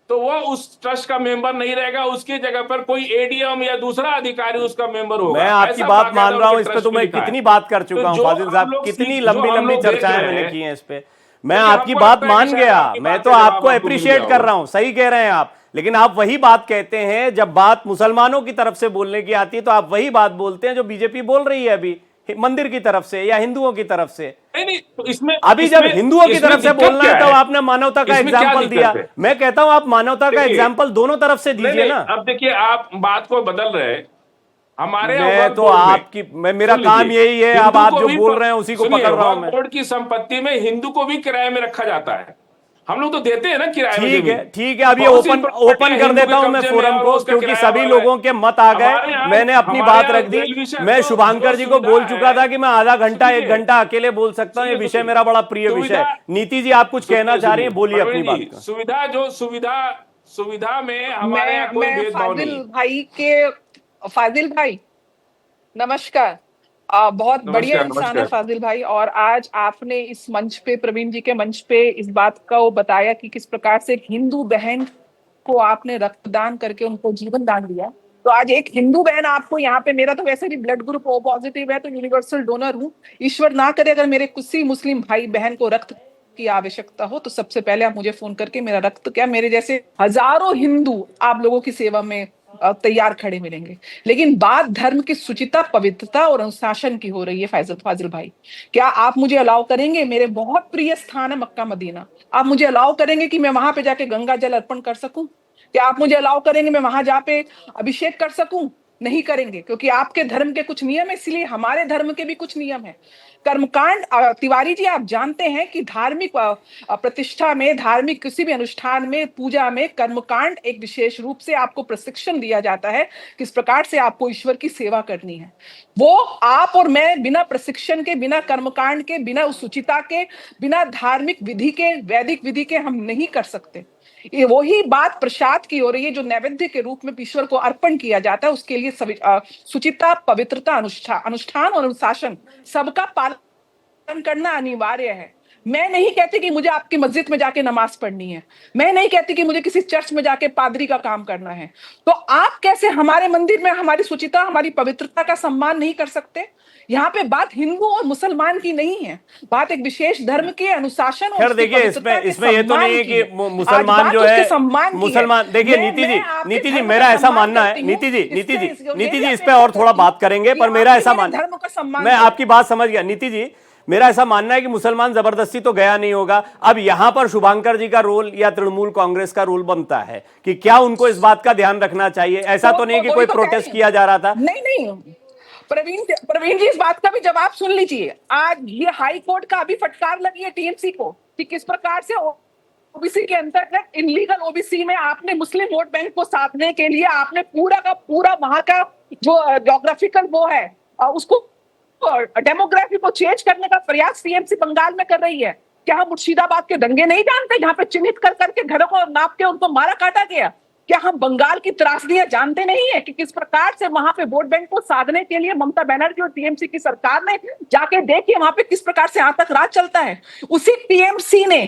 [SPEAKER 6] तो वो उस ट्रस्ट का मेंबर नहीं रहेगा, उसकी जगह पर कोई एडीएम या दूसरा अधिकारी उसका मेंबर होगा।
[SPEAKER 1] मैं आपकी
[SPEAKER 6] ऐसा
[SPEAKER 1] बात
[SPEAKER 6] बाकायदा
[SPEAKER 1] मान रहा हूं,
[SPEAKER 6] उनके
[SPEAKER 1] इस पे
[SPEAKER 6] ट्रस्ट
[SPEAKER 1] तो
[SPEAKER 6] में
[SPEAKER 1] मैं
[SPEAKER 6] लिखा है।
[SPEAKER 1] कितनी बात कर चुका
[SPEAKER 6] तो
[SPEAKER 1] हूं
[SPEAKER 6] जो
[SPEAKER 1] फाजिल
[SPEAKER 6] हम
[SPEAKER 1] साहब,
[SPEAKER 6] लोग
[SPEAKER 1] कितनी
[SPEAKER 6] जो हम
[SPEAKER 1] लंबी
[SPEAKER 6] लोग देख
[SPEAKER 1] चर्चाएं
[SPEAKER 6] रहे
[SPEAKER 1] मैंने
[SPEAKER 6] हैं,
[SPEAKER 1] की हैं इस पे। मैं
[SPEAKER 6] देखिए,
[SPEAKER 1] आपकी
[SPEAKER 6] हमको
[SPEAKER 1] बात
[SPEAKER 6] लगता है कि
[SPEAKER 1] मान
[SPEAKER 6] शायद
[SPEAKER 1] गया,
[SPEAKER 6] आपकी
[SPEAKER 1] मैं
[SPEAKER 6] बात
[SPEAKER 1] तो
[SPEAKER 6] का जवाब
[SPEAKER 1] आपको
[SPEAKER 6] आपको मिल
[SPEAKER 1] अप्रिशिएट
[SPEAKER 6] गया
[SPEAKER 1] कर
[SPEAKER 6] होगा।
[SPEAKER 1] रहा हूं, सही कह रहे हैं आप। लेकिन आप वही बात कहते हैं जब बात मुसलमानों की तरफ से बोलने की आती है, तो आप वही बात बोलते हैं जो बीजेपी बोल रही है अभी मंदिर की तरफ से या हिंदुओं की तरफ से।
[SPEAKER 6] नहीं, तो इसमें
[SPEAKER 1] अभी जब हिंदुओं की
[SPEAKER 6] इसमें
[SPEAKER 1] तरफ से
[SPEAKER 6] दिक्कत
[SPEAKER 1] बोलना
[SPEAKER 6] क्या
[SPEAKER 1] है तब आपने मानवता का
[SPEAKER 6] इसमें क्या
[SPEAKER 1] एग्जाम्पल
[SPEAKER 6] दिक्कत
[SPEAKER 1] दिया।
[SPEAKER 6] है?
[SPEAKER 1] मैं कहता हूं आप मानवता का
[SPEAKER 6] देखिए,
[SPEAKER 1] एग्जाम्पल दोनों तरफ से
[SPEAKER 6] नहीं,
[SPEAKER 1] दीजिए ना।
[SPEAKER 6] अब देखिए आप बात को बदल रहे हैं। हमारे यहाँ
[SPEAKER 1] मैं
[SPEAKER 6] वक्फ
[SPEAKER 1] तो
[SPEAKER 6] बोर्ड में,
[SPEAKER 1] आपकी मेरा
[SPEAKER 6] सुन
[SPEAKER 1] काम
[SPEAKER 6] लीजिए,
[SPEAKER 1] यही है, अब
[SPEAKER 6] हिंदू
[SPEAKER 1] आप
[SPEAKER 6] को
[SPEAKER 1] जो
[SPEAKER 6] भी
[SPEAKER 1] बोल रहे हैं उसी को
[SPEAKER 6] सुनिए,
[SPEAKER 1] पकड़ रहा हूं
[SPEAKER 6] वक्फ
[SPEAKER 1] मैं।
[SPEAKER 6] बोर्ड की संपत्ति में हिंदू को भी किराए में रखा जाता है। हम लोग तो देते हैं ना किराए में
[SPEAKER 1] ठीक
[SPEAKER 6] जमीन।
[SPEAKER 1] है, ठीक है, अब ये
[SPEAKER 6] बहुत सी
[SPEAKER 1] ओपन
[SPEAKER 6] प्रॉपर्टियां
[SPEAKER 1] कर
[SPEAKER 6] हिंदू
[SPEAKER 1] देता
[SPEAKER 6] के
[SPEAKER 1] हूं मैं
[SPEAKER 6] कब्जे में
[SPEAKER 1] फोरम
[SPEAKER 6] और
[SPEAKER 1] को,
[SPEAKER 6] उसका
[SPEAKER 1] क्योंकि
[SPEAKER 6] किराया
[SPEAKER 1] सभी
[SPEAKER 6] वाला है।
[SPEAKER 1] लोगों के मत आ
[SPEAKER 6] हमारे
[SPEAKER 1] गए,
[SPEAKER 6] यहाँ-
[SPEAKER 1] मैंने अपनी
[SPEAKER 6] हमारे
[SPEAKER 1] बात
[SPEAKER 6] यहाँ
[SPEAKER 1] रख दी।
[SPEAKER 6] रेलवे
[SPEAKER 1] मैं
[SPEAKER 6] जो-
[SPEAKER 1] शुभांकर
[SPEAKER 6] जो
[SPEAKER 1] जी को
[SPEAKER 6] सुविधा
[SPEAKER 1] बोल चुका
[SPEAKER 6] है,
[SPEAKER 1] था कि मैं आधा घंटा
[SPEAKER 6] सुनिए,
[SPEAKER 1] 1 घंटा अकेले बोल सकता हूं, ये विषय मेरा बड़ा प्रिय विषय है। नीति जी आप कुछ कहना चाह रही हैं, बोलिए अपनी बात का।
[SPEAKER 6] सुविधा में हमारे यहाँ कोई
[SPEAKER 4] मैं
[SPEAKER 6] भेदभाव नहीं।
[SPEAKER 4] फाजिल भाई नमस्कार। बहुत बढ़िया
[SPEAKER 6] नमस्कार,
[SPEAKER 4] इंसान है
[SPEAKER 6] नमस्कार।
[SPEAKER 4] फाजिल भाई, और आज आपने इस मंच पे, प्रवीण जी के मंच पे, इस बात का वो बताया कि किस प्रकार से एक हिंदू बहन को आपने रक्तदान करके उनको जीवन दान दिया। तो आज एक हिंदू बहन आपको यहाँ पे, मेरा तो वैसे भी ब्लड ग्रुप ओ पॉजिटिव है, तो यूनिवर्सल डोनर हूँ। ईश्वर ना करे अगर मेरे किसी मुस्लिम भाई बहन को रक्त की आवश्यकता हो तो सबसे पहले आप मुझे फोन करके मेरा रक्त, क्या मेरे जैसे हजारों हिंदू आप लोगों की सेवा में तैयार खड़े मिलेंगे। लेकिन बात धर्म की शुचिता, पवित्रता और अनुशासन की हो रही है फाजिल भाई। क्या आप मुझे अलाउ करेंगे, मेरे बहुत प्रिय स्थान है मक्का मदीना, आप मुझे अलाउ करेंगे कि मैं वहां पे जाके गंगा जल अर्पण कर सकूं? क्या आप मुझे अलाउ करेंगे मैं वहां जाके अभिषेक कर सकूं? नहीं करेंगे, क्योंकि आपके धर्म के कुछ नियम है, इसलिए हमारे धर्म के भी कुछ नियम है। कर्मकांड, तिवारी जी आप जानते हैं कि धार्मिक प्रतिष्ठा में, धार्मिक किसी भी अनुष्ठान में, पूजा में कर्मकांड एक विशेष रूप से आपको प्रशिक्षण दिया जाता है किस प्रकार से आपको ईश्वर की सेवा करनी है। वो आप और मैं बिना प्रशिक्षण के, बिना कर्मकांड के, बिना उस शुचिता के, बिना धार्मिक विधि के, वैदिक विधि के हम नहीं कर सकते। ये वही बात प्रसाद की हो रही है जो नैवेद्य के रूप में ईश्वर को अर्पण किया जाता है। उसके लिए शुचिता, पवित्रता, अनुष्ठान और अनुशासन सबका पालन करना अनिवार्य है। मैं नहीं कहती कि मुझे आपकी मस्जिद में जाके नमाज पढ़नी है, मैं नहीं कहती कि मुझे किसी चर्च में जाके पादरी का काम करना है। तो आप कैसे हमारे मंदिर में हमारी शुचिता, हमारी पवित्रता का सम्मान नहीं कर सकते? यहाँ पे बात हिंदू और मुसलमान की नहीं है, बात एक विशेष धर्म के अनुशासन और
[SPEAKER 1] देखिए इसमें ये तो नहीं है कि मुसलमान जो है, मुसलमान, देखिए नीति जी मेरा ऐसा मानना है, नीति जी इस पे और थोड़ा बात करेंगे, पर मेरा ऐसा मानना, मैं आपकी बात समझ गया नीति जी, मेरा ऐसा मानना है कि मुसलमान जबरदस्ती तो गया नहीं होगा। अब यहां पर शुभांकर जी का रोल या तृणमूल कांग्रेस का रोल बनता है कि क्या उनको इस बात का ध्यान रखना चाहिए। ऐसा तो नहीं कि कोई प्रोटेस्ट किया जा रहा था।
[SPEAKER 4] नहीं, प्रवीण जी, इस बात का भी जवाब सुन लीजिए। आज ये हाई कोर्ट का अभी फटकार लगी है टीएमसी को कि किस प्रकार से ओबीसी के अंतर्गत इनलीगल ओबीसी में आपने मुस्लिम वोट बैंक को साधने के लिए आपने पूरा का पूरा वहां का जो ज्योग्राफिकल वो है उसको डेमोग्राफी को चेंज करने का प्रयास टीएमसी बंगाल में कर रही है। क्या हम मुर्शिदाबाद के दंगे नहीं जानते जहां पे चिन्हित कर करके घरों को नाप के उनको मारा काटा गया? क्या हम बंगाल की त्रासदियां जानते नहीं है कि किस प्रकार से वहां पे वोट बैंक को साधने के लिए ममता बनर्जी और टीएमसी की सरकार ने जाके देखिए वहां पे किस प्रकार से आतंक राज चलता है। उसी टीएमसी ने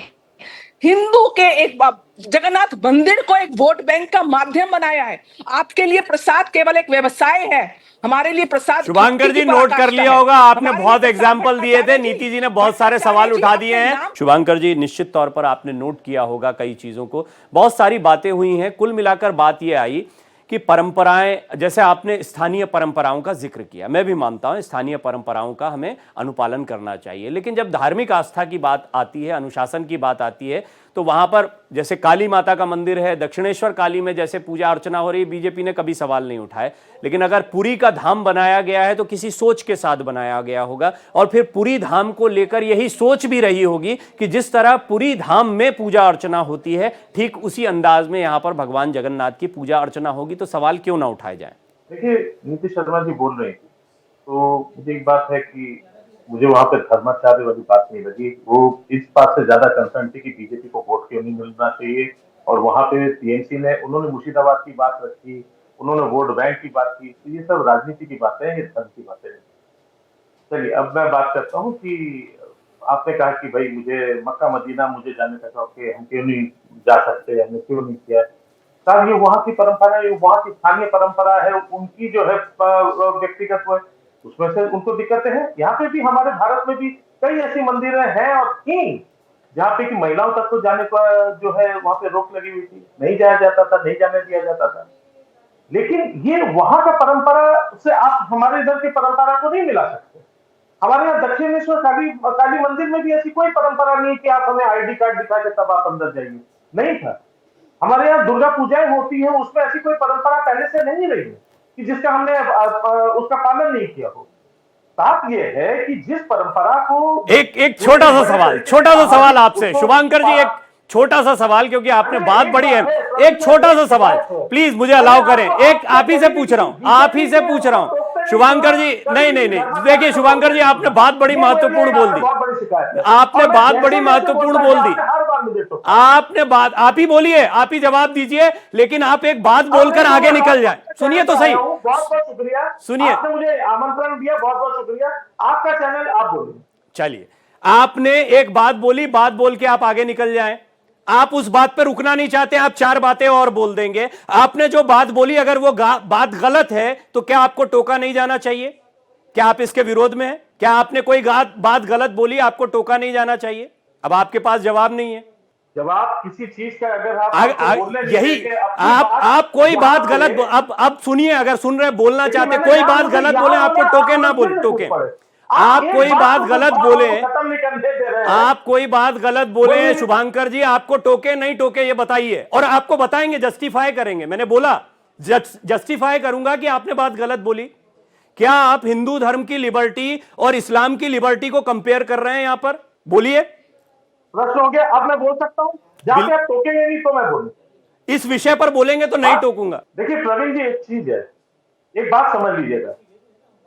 [SPEAKER 4] हिंदू के एक जगन्नाथ मंदिर को एक वोट बैंक का माध्यम बनाया है। आपके लिए प्रसाद केवल एक व्यवसाय है, हमारे लिए प्रसाद।
[SPEAKER 1] शुभांकर जी नोट कर लिया होगा, आपने बहुत एग्जाम्पल दिए थे, नीति जी ने बहुत सारे सवाल उठा दिए हैं। शुभांकर जी निश्चित तौर पर आपने नोट किया होगा कई चीजों को, बहुत सारी बातें हुई हैं। कुल मिलाकर बात यह आई कि परंपराएं, जैसे आपने स्थानीय परंपराओं का जिक्र किया, मैं भी मानता हूं स्थानीय परंपराओं का हमें अनुपालन करना चाहिए, लेकिन जब धार्मिक आस्था की बात आती है, अनुशासन की बात आती है, तो वहां पर जैसे काली माता का मंदिर है, दक्षिणेश्वर काली में जैसे पूजा अर्चना हो रही है, बीजेपी ने कभी सवाल नहीं उठाए। लेकिन अगर पुरी का धाम बनाया गया है तो किसी सोच के साथ बनाया गया होगा, और फिर पुरी धाम को लेकर यही सोच भी रही होगी कि जिस तरह पुरी धाम में पूजा अर्चना होती है, ठीक उसी अंदाज में यहां पर भगवान जगन्नाथ की पूजा अर्चना होगी, तो सवाल क्यों ना उठाए जाए।
[SPEAKER 5] देखिए, नीति शर्मा जी बोल रहे थे तो मुझे एक बात है कि मुझे वहां पे धर्माचार्य वाली बात नहीं लगी। वो इस बात से ज्यादा कंसर्न थी कि बीजेपी को वोट क्यों नहीं मिलना चाहिए, और वहां पे टीएमसी ने, उन्होंने मुर्शिदाबाद की बात रखी, उन्होंने वोट बैंक की बात की। तो ये सब राजनीति की बातें हैं, ये धर्म की बातें हैं। चलिए, अब मैं बात करता हूँ कि आपने कहा कि भाई मुझे मक्का मदीना मुझे जाने का शौक है, हम क्यों नहीं जा सकते, हमने क्यों नहीं किया। साहब, ये वहां की परंपरा है, वहां की स्थानीय परंपरा है, उनकी जो है व्यक्तिगत वो है, उसमें से उनको दिक्कतें हैं। यहाँ पे भी, हमारे भारत में भी कई ऐसी मंदिरें हैं और थी जहाँ पे कि महिलाओं तक तो जाने का जो है वहां पे रोक लगी हुई थी, नहीं जाया जाता था, नहीं जाने दिया जाता था। लेकिन ये वहां का परंपरा से आप हमारे इधर की परंपरा को नहीं मिला सकते। हमारे यहाँ दक्षिणेश्वर काली मंदिर में भी ऐसी कोई परंपरा नहीं कि आप हमें आईडी कार्ड दिखा के तब आप अंदर जाइए, नहीं था। हमारे यहाँ दुर्गा पूजाएं होती है, उसमें ऐसी कोई परंपरा पहले से नहीं रही है कि जिसका हमने उसका पालन नहीं किया हो। बात यह है कि जिस परंपरा को
[SPEAKER 1] एक छोटा सा सवाल आपसे शुभांकर जी, एक छोटा सा सवाल, क्योंकि आपने बात बड़ी है, एक छोटा सा सवाल प्लीज मुझे अलाउ करें। एक आप ही से पूछ रहा हूं शुभांकर जी। नहीं, देखिए शुभांकर जी, आपने बात बड़ी महत्वपूर्ण बोल दी, आपने बात बड़ी महत्वपूर्ण बोल दी, आपने बात, आप ही बोलिए, आप ही जवाब दीजिए, लेकिन आप एक बात बोलकर आगे निकल जाए। सुनिए तो सही,
[SPEAKER 5] बहुत बहुत शुक्रिया,
[SPEAKER 1] सुनिए,
[SPEAKER 5] आपने मुझे आमंत्रण दिया, बहुत बहुत शुक्रिया। आपका चैनल, आप बोलिए।
[SPEAKER 1] चलिए, आपने एक बात बोली, बात बोल के आप आगे निकल जाएं। आप उस बात पर रुकना नहीं चाहते, आप चार बातें और बोल देंगे। आपने जो बात बोली, अगर वो बात गलत है तो क्या आपको टोका नहीं जाना चाहिए? क्या आप इसके विरोध में हैं? क्या आपने कोई बात गलत बोली, आपको टोका नहीं जाना चाहिए? अब आपके पास जवाब नहीं है।
[SPEAKER 5] जवाब किसी चीज का अगर आप
[SPEAKER 1] यही आप कोई बात गलत, अब सुनिए, अगर सुन रहे, बोलना चाहते, कोई बात गलत बोले, आपको टोके ना बोले, टोके। आप कोई बात गलत बोले, आप कोई बात गलत बोले शुभांकर जी, आपको टोके नहीं टोके ये बताइए, और आपको बताएंगे, जस्टिफाई करेंगे। मैंने बोला जस्टिफाई करूंगा कि आपने बात गलत बोली। क्या आप हिंदू धर्म की लिबर्टी और इस्लाम की लिबर्टी को कंपेयर कर रहे हैं यहां पर? बोलिए।
[SPEAKER 5] प्रश्न हो गया, अब मैं बोल सकता हूं? जहां पे आप टोकेंगे नहीं तो मैं बोलूं।
[SPEAKER 1] इस विषय पर बोलेंगे तो नहीं टोकूंगा।
[SPEAKER 5] देखिए प्रवीण जी, एक चीज है, एक बात समझ लीजिएगा,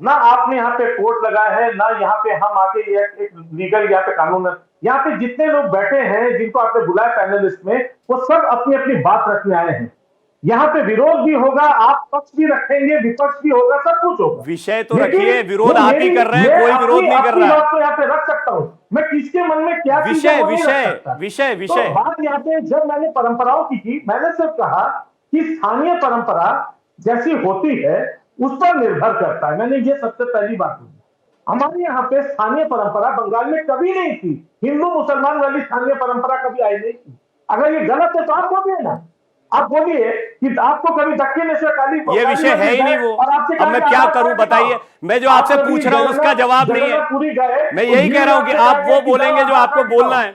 [SPEAKER 5] ना आपने यहाँ पे कोर्ट लगाया है, ना यहाँ पे हम आके एक लीगल यहाँ पे कानून है। यहाँ पे जितने लोग बैठे हैं, जिनको आपने बुलाया पैनलिस्ट में, वो सब अपनी अपनी बात रखने आए हैं। यहाँ पे विरोध भी होगा, आप पक्ष भी रखेंगे, विपक्ष भी होगा, सब कुछ होगा।
[SPEAKER 1] विषय तो रखिए, विरोध आप ही कर रहे हैं, कोई विरोध नहीं कर रहा है।
[SPEAKER 5] तो यहाँ पे रख सकता हूँ मैं, किसके मन में क्या
[SPEAKER 1] विषय
[SPEAKER 5] तो बात यहाँ पे, जब मैंने परंपराओं की थी, मैंने सिर्फ कहा कि स्थानीय परंपरा जैसी होती है उस पर निर्भर करता है। मैंने ये सबसे पहली बात की। हमारे यहाँ पे स्थानीय परंपरा बंगाल में कभी नहीं थी, हिंदू मुसलमान वाली स्थानीय परंपरा कभी आई नहीं थी। अगर ये गलत है तो आप बोलिए ना, आप बोलिए कि आपको कभी दक्षिण एशिया काली
[SPEAKER 1] ये विषय है ही नहीं वो। अब मैं क्या करूं बताइए, मैं जो आपसे पूछ रहा हूं उसका जवाब नहीं है। मैं यही कह रहा हूं कि आप वो बोलेंगे जो आपको बोलना है,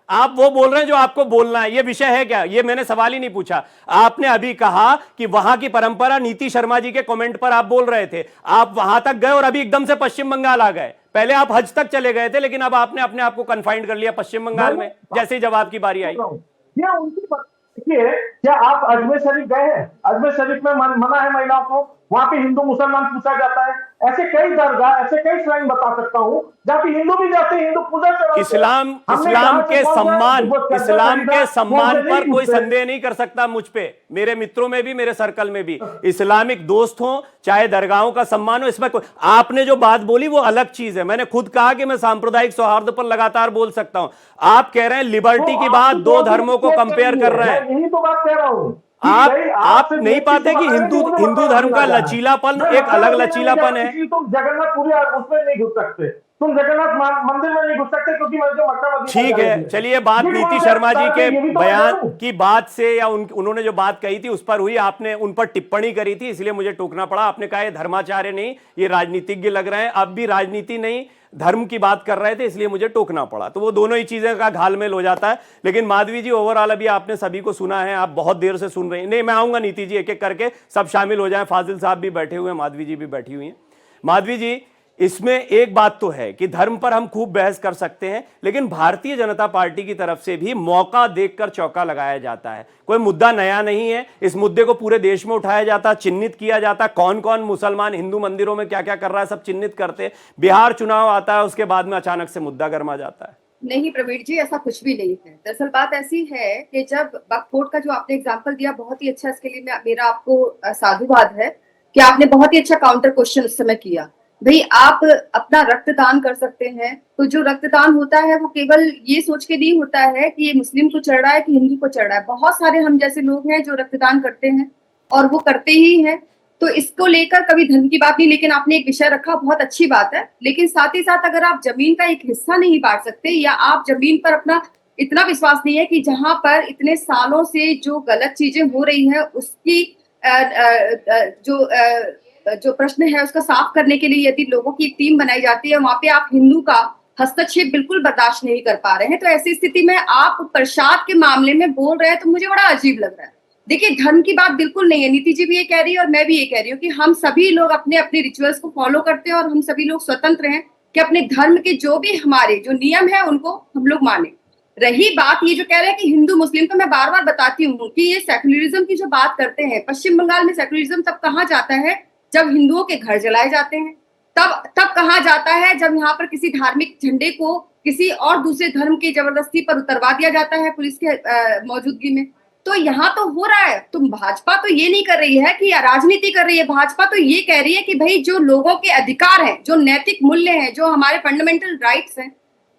[SPEAKER 1] आप वो बोल रहे हैं जो आपको बोलना है। ये विषय है क्या? ये मैंने सवाल ही नहीं पूछा। आपने अभी कहा कि वहां की परंपरा, नीति शर्मा जी के कमेंट पर आप बोल रहे थे, आप वहां तक गए और अभी एकदम से पश्चिम बंगाल आ गए। पहले आप हज तक चले गए थे, लेकिन अब आपने अपने आप को कन्फाइंड कर लिया पश्चिम बंगाल में, जैसे ही जवाब की बारी आई।
[SPEAKER 5] ये उनकी देखिए, क्या आप अजमेर शरीफ गए हैं? अजमेर शरीफ में मना है महिलाओं को, वहां पे हिंदू मुसलमान पूछा जाता है। ऐसे कई दरगाह, ऐसे कई श्राइन बता सकता हूं जहां पे हिंदू भी जाते हैं, हिंदू पूजा चलाते हैं।
[SPEAKER 1] इस्लाम के सम्मान पर कोई संदेह नहीं कर सकता मुझ पे, मेरे मित्रों में भी, मेरे सर्कल में भी। इस्लामिक दोस्त हो चाहे दरगाहों का सम्मान हो, इसमें कोई, आपने जो बात बोली वो अलग चीज है। मैंने खुद कहा कि मैं सांप्रदायिक सौहार्द पर लगातार बोल सकता हूं। आप कह रहे हैं लिबर्टी की बात, दो धर्मों को कंपेयर कर रहे हैं।
[SPEAKER 5] यही तो बात कह रहा हूं।
[SPEAKER 1] आप नहीं पाते कि हिंदू धर्म का लचीलापन एक अलग लचीलापन है।
[SPEAKER 5] तुम जगन्नाथपुरी उसमें नहीं घुस सकते, तुम जगन्नाथ मंदिर में नहीं घुस सकते, क्योंकि मैं जो मक्का मदीना।
[SPEAKER 1] ठीक है, चलिए बात नीति शर्मा जी के बयान की बात से या उन्होंने जो बात कही थी उस पर हुई, आपने उन पर टिप्पणी करी थी, इसलिए मुझे टोकना पड़ा। आपने कहा ये धर्माचार्य नहीं, ये राजनीतिज्ञ लग रहे हैं। अब भी राजनीति नहीं धर्म की बात कर रहे थे, इसलिए मुझे टोकना पड़ा। तो वो दोनों ही चीजें का घालमेल हो जाता है। लेकिन माधवी जी, ओवरऑल अभी आपने सभी को सुना है, आप बहुत देर से सुन रहे हैं। नहीं, मैं आऊंगा नीति जी, एक एक करके सब शामिल हो जाएं। फाजिल साहब भी बैठे हुए हैं, माधवी जी भी बैठी हुई हैं। माधवी जी, इसमें एक बात तो है कि धर्म पर हम खूब बहस कर सकते हैं, लेकिन भारतीय जनता पार्टी की तरफ से भी मौका देखकर चौका लगाया जाता है। कोई मुद्दा नया नहीं है, इस मुद्दे को पूरे देश में उठाया जाता, चिन्हित किया जाता, कौन कौन मुसलमान हिंदू मंदिरों में क्या क्या कर रहा है सब चिन्हित करते। बिहार चुनाव आता है, उसके बाद में अचानक से मुद्दा गर्मा जाता है।
[SPEAKER 3] नहीं प्रवीण जी, ऐसा कुछ भी नहीं है। दरअसल बात ऐसी है कि जब वक्फ बोर्ड का जो आपने एग्जाम्पल दिया बहुत ही अच्छा, इसके लिए मेरा आपको साधुवाद है कि आपने बहुत ही अच्छा काउंटर क्वेश्चन उस समय किया। भाई, आप अपना रक्तदान कर सकते हैं, तो जो रक्तदान होता है वो केवल ये सोच के नहीं होता है कि ये मुस्लिम को चढ़ रहा है कि हिंदू को चढ़ रहा है। बहुत सारे हम जैसे लोग हैं जो रक्तदान करते हैं और वो करते ही हैं। तो इसको लेकर कभी धर्म की बात नहीं, लेकिन आपने एक विषय रखा, बहुत अच्छी बात है। लेकिन साथ ही साथ अगर आप जमीन का एक हिस्सा नहीं बांट सकते, या आप जमीन पर अपना इतना विश्वास नहीं है कि जहां पर इतने सालों से जो गलत चीजें हो रही है उसकी जो प्रश्न है उसका साफ करने के लिए यदि लोगों की एक टीम बनाई जाती है, वहां पे आप हिंदू का हस्तक्षेप बिल्कुल बर्दाश्त नहीं कर पा रहे हैं, तो ऐसी स्थिति में आप प्रसाद के मामले में बोल रहे हैं, तो मुझे बड़ा अजीब लग रहा है। देखिए, धर्म की बात बिल्कुल नहीं है, नीति जी भी ये कह रही है और मैं भी ये कह रही हूँ कि हम सभी लोग अपने अपने रिचुअल्स को फॉलो करते हैं और हम सभी लोग स्वतंत्र हैं कि अपने धर्म के जो भी हमारे जो नियम है उनको हम लोग माने। रही बात ये जो कह रहे हैं कि हिंदू मुस्लिम, तो मैं बार बार बताती हूँ कि ये सेक्युलरिज्म की जो बात करते हैं, पश्चिम बंगाल में सेक्युलरिज्म तब कहा जाता है जब हिंदुओं के घर जलाए जाते हैं, तब कहा जाता है जब यहाँ पर किसी धार्मिक झंडे को किसी और दूसरे धर्म की जबरदस्ती पर उतरवा दिया जाता है पुलिस के मौजूदगी में। तो यहाँ तो हो रहा है। तुम भाजपा तो ये नहीं कर रही है कि राजनीति कर रही है, भाजपा तो ये कह रही है कि भाई जो लोगों के अधिकार हैं, जो नैतिक मूल्य हैं, जो हमारे फंडामेंटल राइट्स हैं,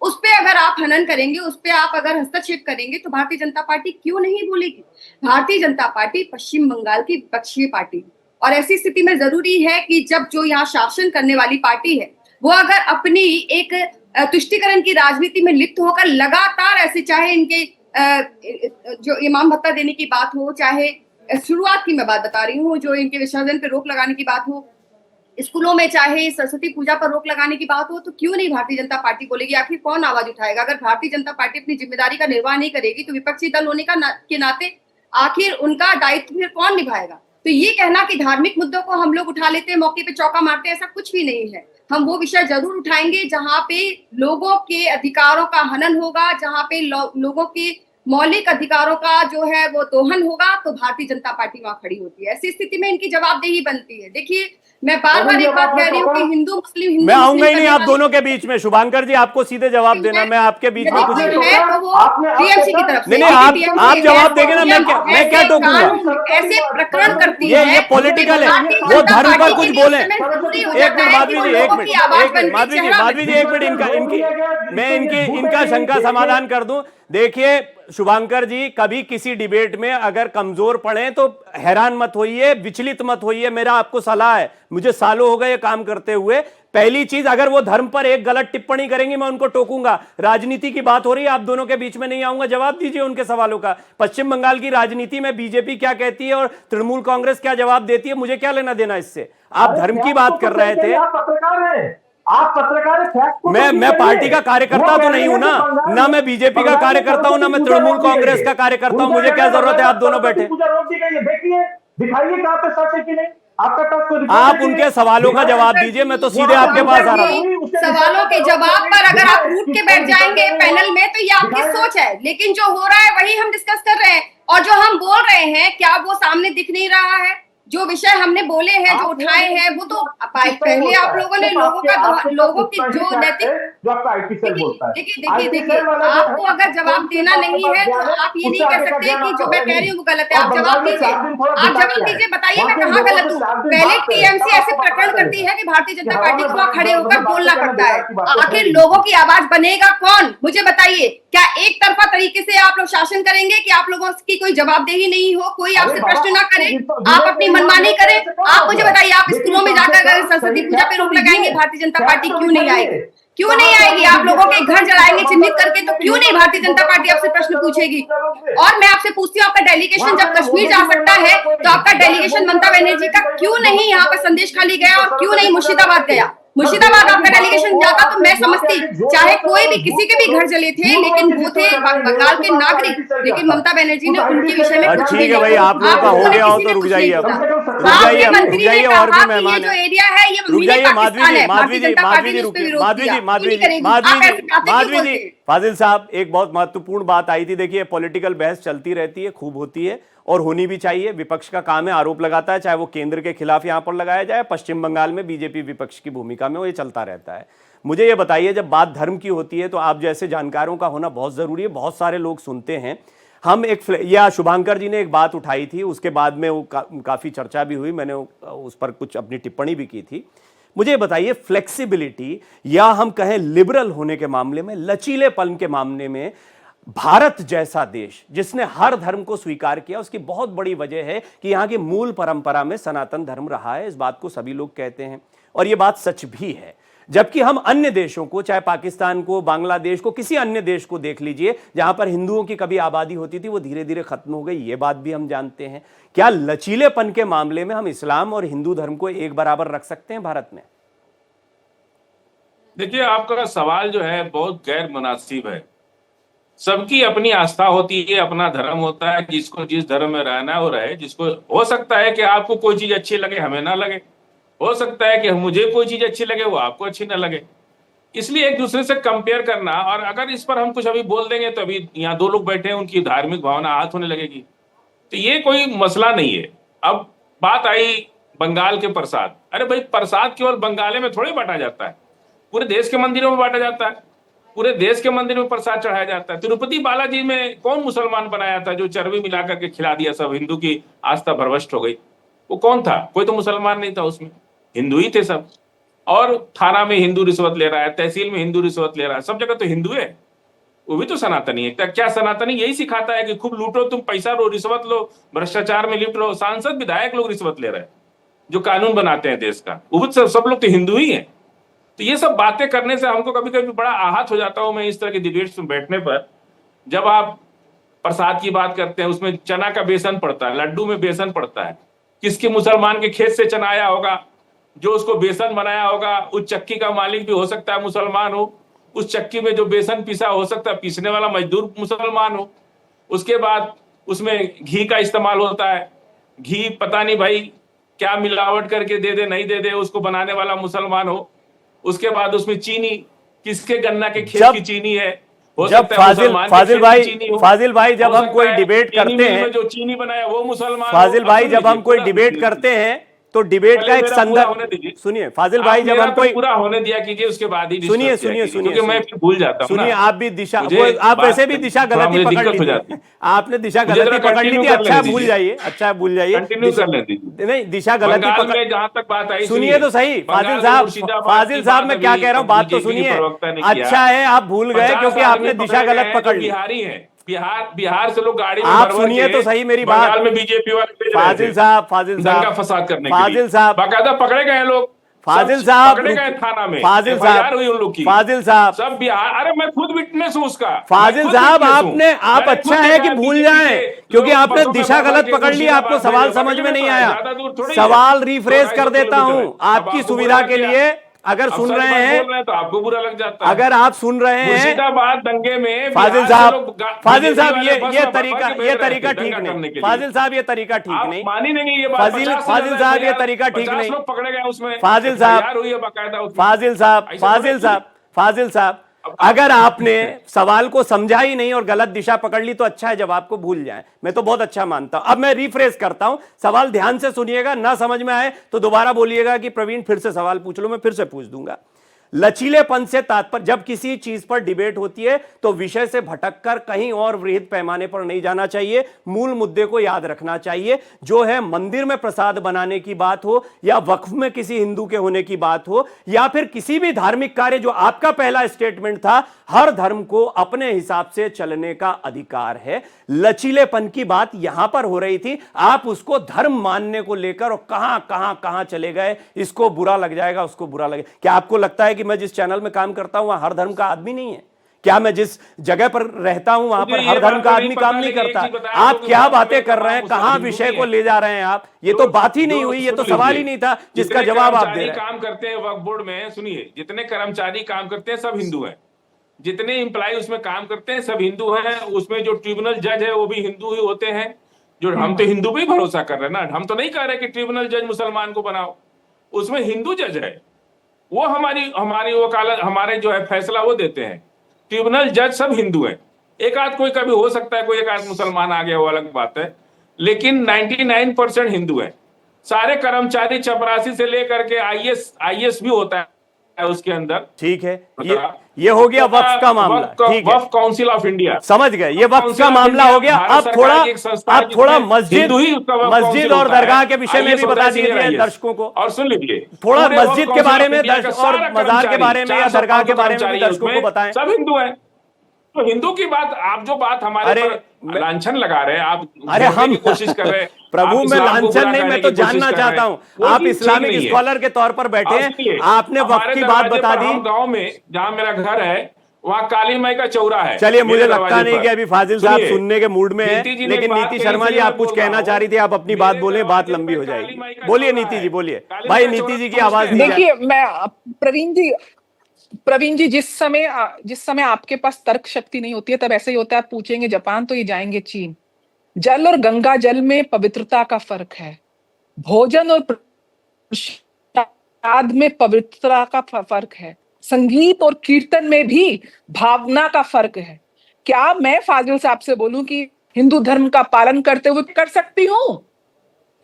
[SPEAKER 3] उस पे अगर आप हनन करेंगे, उस पे आप अगर हस्तक्षेप करेंगे, तो भारतीय जनता पार्टी क्यों नहीं बोलेगी। भारतीय जनता पार्टी पश्चिम बंगाल की विपक्षी पार्टी है और ऐसी स्थिति में जरूरी है कि जब जो यहाँ शासन करने वाली पार्टी है वो अगर अपनी एक तुष्टीकरण की राजनीति में लिप्त होकर लगातार ऐसे, चाहे इनके जो इमाम भत्ता देने की बात हो, चाहे शुरुआत की मैं बात बता रही हूँ, जो इनके विसर्जन पे रोक लगाने की बात हो, स्कूलों में चाहे सरस्वती पूजा पर रोक लगाने की बात हो, तो क्यों नहीं भारतीय जनता पार्टी बोलेगी। आखिर कौन आवाज उठाएगा। अगर भारतीय जनता पार्टी अपनी जिम्मेदारी का निर्वाह नहीं करेगी तो विपक्षी दल होने के नाते आखिर उनका दायित्व फिर कौन निभाएगा। तो ये कहना कि धार्मिक मुद्दों को हम लोग उठा लेते हैं, मौके पे चौका मारते हैं, ऐसा कुछ भी नहीं है। हम वो विषय जरूर उठाएंगे जहां पे लोगों के अधिकारों का हनन होगा, जहां पे लोगों के मौलिक अधिकारों का जो है वो दोहन होगा, तो भारतीय जनता पार्टी वहां खड़ी होती है। ऐसी स्थिति में इनकी जवाबदेही बनती है। देखिए, मैं बार बार एक बात कह रही हूँ कि हिंदू मुस्लिम
[SPEAKER 1] मैं आऊंगा ही नहीं आप दोनों के बीच में। शुभांकर जी, आपको सीधे जवाब देना, मैं आपके बीच में कुछ नहीं, आप जवाब देंगे ना, मैं क्या टोकूंगा।
[SPEAKER 3] ऐसे प्रकरण करती है,
[SPEAKER 1] ये पॉलिटिकल है, वो धर्म पर कुछ बोले। एक मिनट माधवी जी, एक मिनट माधवी जी, एक मिनट, मैं इनका शंका समाधान कर दूं। देखिए शुभांकर जी, कभी किसी डिबेट में अगर कमजोर पड़े तो हैरान मत होइए, विचलित मत होइए। मेरा आपको सलाह है, मुझे सालों हो गए ये काम करते हुए, पहली चीज, अगर वो धर्म पर एक गलत टिप्पणी करेंगे मैं उनको टोकूंगा। राजनीति की बात हो रही है, आप दोनों के बीच में नहीं आऊंगा, जवाब दीजिए उनके सवालों का। पश्चिम बंगाल की राजनीति में बीजेपी क्या कहती है और तृणमूल कांग्रेस क्या जवाब देती है, मुझे क्या लेना देना इससे। आप धर्म की बात कर रहे थे,
[SPEAKER 5] आप पत्रकार हैं, आप पत्रकार हैं, फैक्ट को
[SPEAKER 1] मैं पार्टी का कार्यकर्ता तो नहीं हूं ना मैं बीजेपी का कार्यकर्ता हूं, ना मैं तृणमूल कांग्रेस का कार्यकर्ता हूं, मुझे क्या जरूरत है आप दोनों बैठे।
[SPEAKER 5] देखिए, दिखाइए कहां पे सच है कि नहीं, आपका टच को
[SPEAKER 1] आप उनके सवालों का जवाब दीजिए, मैं तो सीधे आपके पास आ रहा हूं।
[SPEAKER 3] सवालों के जवाब पर अगर आप रूठ के बैठ जाएंगे पैनल में तो ये आपकी सोच है, लेकिन जो हो रहा है वही हम डिस्कस कर रहे हैं। और जो हम बोल रहे हैं क्या वो सामने दिख नहीं रहा है? जो विषय हमने बोले हैं, जो उठाए हैं, वो तो पहले आप लोगों ने लोगों की जो नैतिक, देखिए आपको अगर जवाब देना नहीं है तो आप ये नहीं कह सकते कि जो मैं कह रही हूँ वो गलत है। आप जवाब दीजिए, बताइए मैं कहाँ गलत हूँ। पहले टीएमसी ऐसे प्रकरण करती है कि भारतीय जनता पार्टी को वहाँ खड़े होकर बोलना पड़ता है। आखिर लोगों की आवाज बनेगा कौन, मुझे बताइए। क्या एक तरफा तरीके से आप लोग शासन करेंगे कि आप लोगों की कोई जवाबदेही नहीं हो, कोई आपसे प्रश्न ना करे, आप अपनी मनमानी करें? आप मुझे बताइए, आप स्कूलों में जाकर संसदीय पूजा पे रोक लगाएंगे, भारतीय जनता पार्टी क्यों नहीं आएगी? क्यों नहीं आएगी? आप लोगों के घर जलाएंगे चिन्हित करके, तो क्यों नहीं भारतीय जनता पार्टी आपसे प्रश्न पूछेगी? और मैं आपसे पूछती हूँ, आपका डेलीगेशन जब कश्मीर जा सकता है तो आपका डेलीगेशन ममता बनर्जी का क्यों नहीं यहाँ पर संदेश खाली गया और क्यों नहीं मुर्शिदाबाद गया? मुर्शिदाबाद आपका डेलीगेशन जाता तो मैं समझती, चाहे कोई भी किसी के भी घर जले थे, लेकिन वो थे बंगाल के नागरिक, लेकिन ममता बनर्जी ने उनके विषय में कुछ नहीं
[SPEAKER 1] ठीक है भाई, आप लोगों का हो गया हो तो रुक जाइए, और भी मेहमान
[SPEAKER 3] जो एरिया है ये
[SPEAKER 1] रुक जाइए। माधवी जी, फाजिल साहब, एक बहुत महत्वपूर्ण बात आई थी। देखिए, पॉलिटिकल बहस चलती रहती है, खूब होती है और होनी भी चाहिए। विपक्ष का काम है आरोप लगाता है, चाहे वो केंद्र के खिलाफ यहां पर लगाया जाए, पश्चिम बंगाल में बीजेपी विपक्ष की भूमिका में वो ये चलता रहता है। मुझे ये बताइए, जब बात धर्म की होती है तो आप जैसे जानकारों का होना बहुत जरूरी है। बहुत सारे लोग सुनते हैं, हम या शुभांकर जी ने एक बात उठाई थी, उसके बाद में वो काफी चर्चा भी हुई, मैंने उस पर कुछ अपनी टिप्पणी भी की थी। मुझे बताइए, फ्लेक्सिबिलिटी या हम कहें लिबरल होने के मामले में, लचीलेपन के मामले में, भारत जैसा देश जिसने हर धर्म को स्वीकार किया, उसकी बहुत बड़ी वजह है कि यहां की मूल परंपरा में सनातन धर्म रहा है। इस बात को सभी लोग कहते हैं और यह बात सच भी है। जबकि हम अन्य देशों को, चाहे पाकिस्तान को, बांग्लादेश को, किसी अन्य देश को देख लीजिए जहां पर हिंदुओं की कभी आबादी होती थी, वो धीरे धीरे खत्म हो गई, ये बात भी हम जानते हैं। क्या लचीलेपन के मामले में हम इस्लाम और हिंदू धर्म को एक बराबर रख सकते हैं भारत में?
[SPEAKER 6] देखिए, आपका सवाल जो है बहुत गैर मुनासिब है। सबकी अपनी आस्था होती है, अपना धर्म होता है, जिसको जिस धर्म में रहना है वो रहे। जिसको हो सकता है कि आपको कोई चीज अच्छी लगे, हमें ना लगे, हो सकता है कि मुझे कोई चीज अच्छी लगे वो आपको अच्छी ना लगे। इसलिए एक दूसरे से कंपेयर करना, और अगर इस पर हम कुछ अभी बोल देंगे तो अभी यहाँ दो लोग बैठे हैं, उनकी धार्मिक भावना आहत होने लगेगी, तो ये कोई मसला नहीं है। अब बात आई बंगाल के प्रसाद। अरे भाई, प्रसाद केवल बंगाल में थोड़ी बांटा जाता है, पूरे देश के मंदिरों में बांटा जाता है। पूरे देश के मंदिर में प्रसाद चढ़ाया जाता है। तिरुपति बालाजी में कौन मुसलमान बनाया था जो चर्बी मिलाकर के खिला दिया, सब हिंदू की आस्था भ्रष्ट हो गई? वो कौन था? कोई तो मुसलमान नहीं था उसमें, हिंदू ही थे सब। और थाना में हिंदू रिश्वत ले रहा है, तहसील में हिंदू रिश्वत ले रहा है, सब जगह तो हिंदू है, वो भी तो सनातनी है। क्या सनातनी यही सिखाता है कि खूब लूटो, तुम पैसा लो, रिश्वत लो, भ्रष्टाचार में लिप्त लो? सांसद विधायक लोग रिश्वत ले रहे हैं जो कानून बनाते हैं देश का, वो भी सब लोग तो हिंदू ही हैं। तो ये सब बातें करने से हमको कभी कभी बड़ा आहत हो जाता हूं मैं इस तरह के डिबेट्स में बैठने पर। जब आप प्रसाद की बात करते हैं, उसमें चना का बेसन पड़ता है, लड्डू में बेसन पड़ता है। किसके मुसलमान के खेत से चना आया होगा, जो उसको बेसन बनाया होगा, उस चक्की का मालिक भी हो सकता है मुसलमान हो, उस चक्की में जो बेसन पिसा हो सकता है पीसने वाला मजदूर मुसलमान हो। उसके बाद उसमें घी का इस्तेमाल होता है, घी पता नहीं भाई क्या मिलावट करके दे दे नहीं दे दे, उसको बनाने वाला मुसलमान हो। उसके बाद उसमें चीनी, किसके गन्ना के खेत की चीनी है, हो
[SPEAKER 1] जब
[SPEAKER 6] सकता है
[SPEAKER 1] फाजिल भाई जब हम कोई डिबेट करते हैं,
[SPEAKER 6] जो चीनी बनाया वो मुसलमान।
[SPEAKER 1] फाजिल भाई जब हम कोई डिबेट करते हैं तो डिबेट का एक संदर्भ, सुनिए फाजिल भाई, जब हम कोई
[SPEAKER 6] पूरा होने दिया कीजिए, उसके बाद ही
[SPEAKER 1] सुनिए
[SPEAKER 6] क्योंकि मैं फिर भूल जाता हूं।
[SPEAKER 1] सुनिए, आप भी दिशा, आप वैसे भी दिशा गलती पकड़ ली थी, आपने दिशा गलती पकड़ ली थी। अच्छा भूल जाइए, अच्छा भूल जाइए, नहीं दिशा गलती पकड़,
[SPEAKER 6] जहां तक बात आई
[SPEAKER 1] सुनिए तो सही फाजिल साहब मैं क्या कह रहा हूँ, बात तो सुनिए। अच्छा है आप भूल गए क्योंकि आपने दिशा गलत पकड़ ली।
[SPEAKER 6] बिहारी है, बिहार से लोग गाड़ी में
[SPEAKER 1] आप सुनिए तो सही मेरी बात।
[SPEAKER 6] में बीजेपी वाले
[SPEAKER 1] फाजिल साहब
[SPEAKER 6] दंगा फसाद करने के लिए
[SPEAKER 1] फाजिल साहब
[SPEAKER 6] बाकायदा पकड़े गए लोग।
[SPEAKER 1] फाजिल
[SPEAKER 6] सब
[SPEAKER 1] साहब,
[SPEAKER 6] पकड़े गए थाना में,
[SPEAKER 1] फाजिल
[SPEAKER 6] FIR
[SPEAKER 1] साहब,
[SPEAKER 6] हुई उन लोग की,
[SPEAKER 1] फाजिल साहब,
[SPEAKER 6] सब बिहार। अरे मैं खुद विटनेस हूँ उसका।
[SPEAKER 1] फाजिल साहब, आप अच्छा है कि भूल जाएं, क्योंकि आपने दिशा गलत पकड़ ली, आपको सवाल समझ में नहीं आया। सवाल रिफ्रेश कर देता हूं आपकी सुविधा के लिए, अगर सुन रहे हैं
[SPEAKER 6] तो आपको बुरा लग जाता है।
[SPEAKER 1] अगर आप सुन रहे हैं
[SPEAKER 6] मुर्शिदाबाद दंगे में
[SPEAKER 1] फाजिल साहब, फाजिल साहब, ये
[SPEAKER 6] तरीका
[SPEAKER 1] ठीक नहीं, फाजिल साहब ये तरीका ठीक नहीं,
[SPEAKER 6] मानी नहीं ये बात।
[SPEAKER 1] फाजिल साहब ये तरीका ठीक नहीं,
[SPEAKER 6] लोग पकड़े गए उसमें,
[SPEAKER 1] फाजिल साहब,
[SPEAKER 6] हुई है बाकायदा।
[SPEAKER 1] फाजिल साहब, अगर आपने सवाल को समझा ही नहीं और गलत दिशा पकड़ ली तो अच्छा है, जब आपको भूल जाए, मैं तो बहुत अच्छा मानता हूं। अब मैं रिफ्रेश करता हूं, सवाल ध्यान से सुनिएगा, ना समझ में आए तो दोबारा बोलिएगा कि प्रवीण फिर से सवाल पूछ लो, मैं फिर से पूछ दूंगा। लचीलेपन से तात्पर्य, जब किसी चीज पर डिबेट होती है तो विषय से भटककर कहीं और वृहद पैमाने पर नहीं जाना चाहिए, मूल मुद्दे को याद रखना चाहिए, जो है मंदिर में प्रसाद बनाने की बात हो, या वक्फ में किसी हिंदू के होने की बात हो, या फिर किसी भी धार्मिक कार्य, जो आपका पहला स्टेटमेंट था, हर धर्म को अपने हिसाब से चलने का अधिकार है। लचीलेपन की बात यहां पर हो रही थी, आप उसको धर्म मानने को लेकर और कहां कहां कहां चले गए, इसको बुरा लग जाएगा, उसको बुरा लगेगा। क्या आपको लगता है कि मैं जिस चैनल में काम करता हूं वहां हर धर्म का आदमी नहीं है? क्या मैं जिस जगह पर रहता हूं वहां पर हर धर्म का आदमी काम नहीं करता? आप क्या बातें कर रहे हैं, कहां विषय को ले जा रहे हैं आप? ये तो बात ही नहीं हुई, ये तो सवाल ही नहीं था जिसका जवाब आप दे रहे हैं।
[SPEAKER 6] काम करते हैं वक्फ बोर्ड में, सुनिए, जितने कर्मचारी काम करते हैं सब हिंदू हैं, जितने इंप्लॉय उसमें काम करते हैं सब हिंदू हैं, उसमें जो ट्रिब्यूनल जज है वो भी हिंदू ही होते हैं। जो हम तो हिंदू पे ही भरोसा कर रहे हैं ना, हम तो नहीं कह रहे कि ट्रिब्यूनल जज मुसलमान को बनाओ, उसमें हिंदू जज है, वो हमारी वकालत, हमारे जो है फैसला वो देते हैं। ट्रिब्यूनल जज सब हिंदू हैं, एक आध कोई कभी हो सकता है कोई एक आध मुसलमान आ गया, वो अलग बात है, लेकिन 99% हिंदू है। सारे कर्मचारी चपरासी से लेकर के आईएएस भी होता है उसके अंदर।
[SPEAKER 1] ठीक है, ये हो गया वक्फ का मामला, ठीक है,
[SPEAKER 6] वक्फ काउंसिल ऑफ इंडिया,
[SPEAKER 1] समझ गए, ये वक्फ का मामला हो गया। अब थोड़ा मस्जिद और दरगाह के विषय में भी बता दीजिए दर्शकों को,
[SPEAKER 6] और सुन लीजिए
[SPEAKER 1] थोड़ा मस्जिद के बारे में और मजार के बारे में या दरगाह के बारे में भी दर्शकों को बताएं।
[SPEAKER 6] सब हिंदू है, तो हिंदू की बात, आप जो बात हमारे पर लांछन लगा रहे हैं, आप
[SPEAKER 1] हम
[SPEAKER 6] कोशिश कर रहे हैं।
[SPEAKER 1] प्रभु, मैं लांछन नहीं, मैं तो जानना चाहता हूं, आप इस्लामिक स्कॉलर के तौर पर बैठे हैं, आपने वक्त की बात बता दी।
[SPEAKER 6] गांव में जहां मेरा घर है वहां काली माई का चौरा है।
[SPEAKER 1] चलिए, मुझे लगता नहीं कि अभी फाजिल साहब सुनने के मूड में है, लेकिन नीति शर्मा जी आप कुछ कहना चाह रही थी, आप अपनी बात बोले, बात लंबी हो जाएगी। बोलिए नीति जी, बोलिए भाई, नीति जी की आवाज दी जाए।
[SPEAKER 4] देखिए, मैं प्रवीण जी, जिस समय आपके पास तर्क शक्ति नहीं होती है तब ऐसे ही होता है, आप पूछेंगे जापान तो ये जाएंगे चीन। जल और गंगा जल में पवित्रता का फर्क है, भोजन और प्रसाद में पवित्रता का फर्क है, संगीत और कीर्तन में भी भावना का फर्क है। क्या मैं फाजिल साहब से बोलूं कि हिंदू धर्म का पालन करते हुए कर सकती हूँ?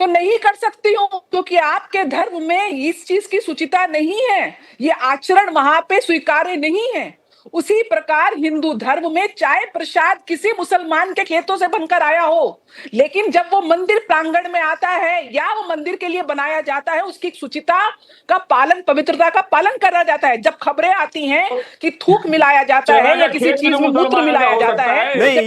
[SPEAKER 4] तो नहीं कर सकती हूँ, क्योंकि आपके धर्म में इस चीज की सुचिता नहीं है, ये आचरण वहां पे स्वीकार्य नहीं है। उसी प्रकार हिंदू धर्म में चाहे प्रसाद किसी मुसलमान के खेतों से बनकर आया हो, लेकिन जब वो मंदिर प्रांगण में आता है या वो मंदिर के लिए बनाया जाता है, उसकी सुचिता का पालन, पवित्रता का पालन करा जाता है। जब खबरें आती हैं कि थूक मिलाया जाता है या किसी चीज में मूत्र मिलाया जाता है,
[SPEAKER 1] नहीं,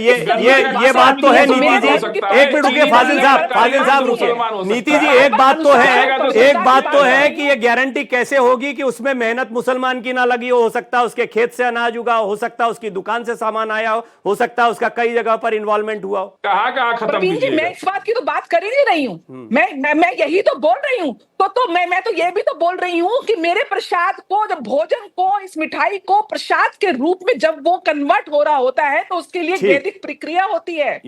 [SPEAKER 1] ये बात तो है नीति जी, एक मिनट रुकिए फाजिल साहब रुकिए। नीति जी, एक बात तो है कि ये गारंटी कैसे होगी कि उसमें मेहनत मुसलमान की ना लगी हो सकता है उसके खेत से अनाज उगा हो सकता है उसकी दुकान से सामान आया हो सकता है उसका कई जगह पर इन्वॉल्वमेंट हुआ हो।
[SPEAKER 6] कहाँ खत्म कीजिएगा?
[SPEAKER 4] मैं इस बात की तो बात कर ही नहीं रही हूँ, मैं यही तो बोल रही हूँ। तो मैं तो ये भी तो बोल रही हूँ कि मेरे प्रसाद को, जब भोजन को, इस मिठाई को प्रसाद के रूप में जब वो कन्वर्ट हो रहा होता है तो उसके लिए वैदिक प्रक्रिया होती है,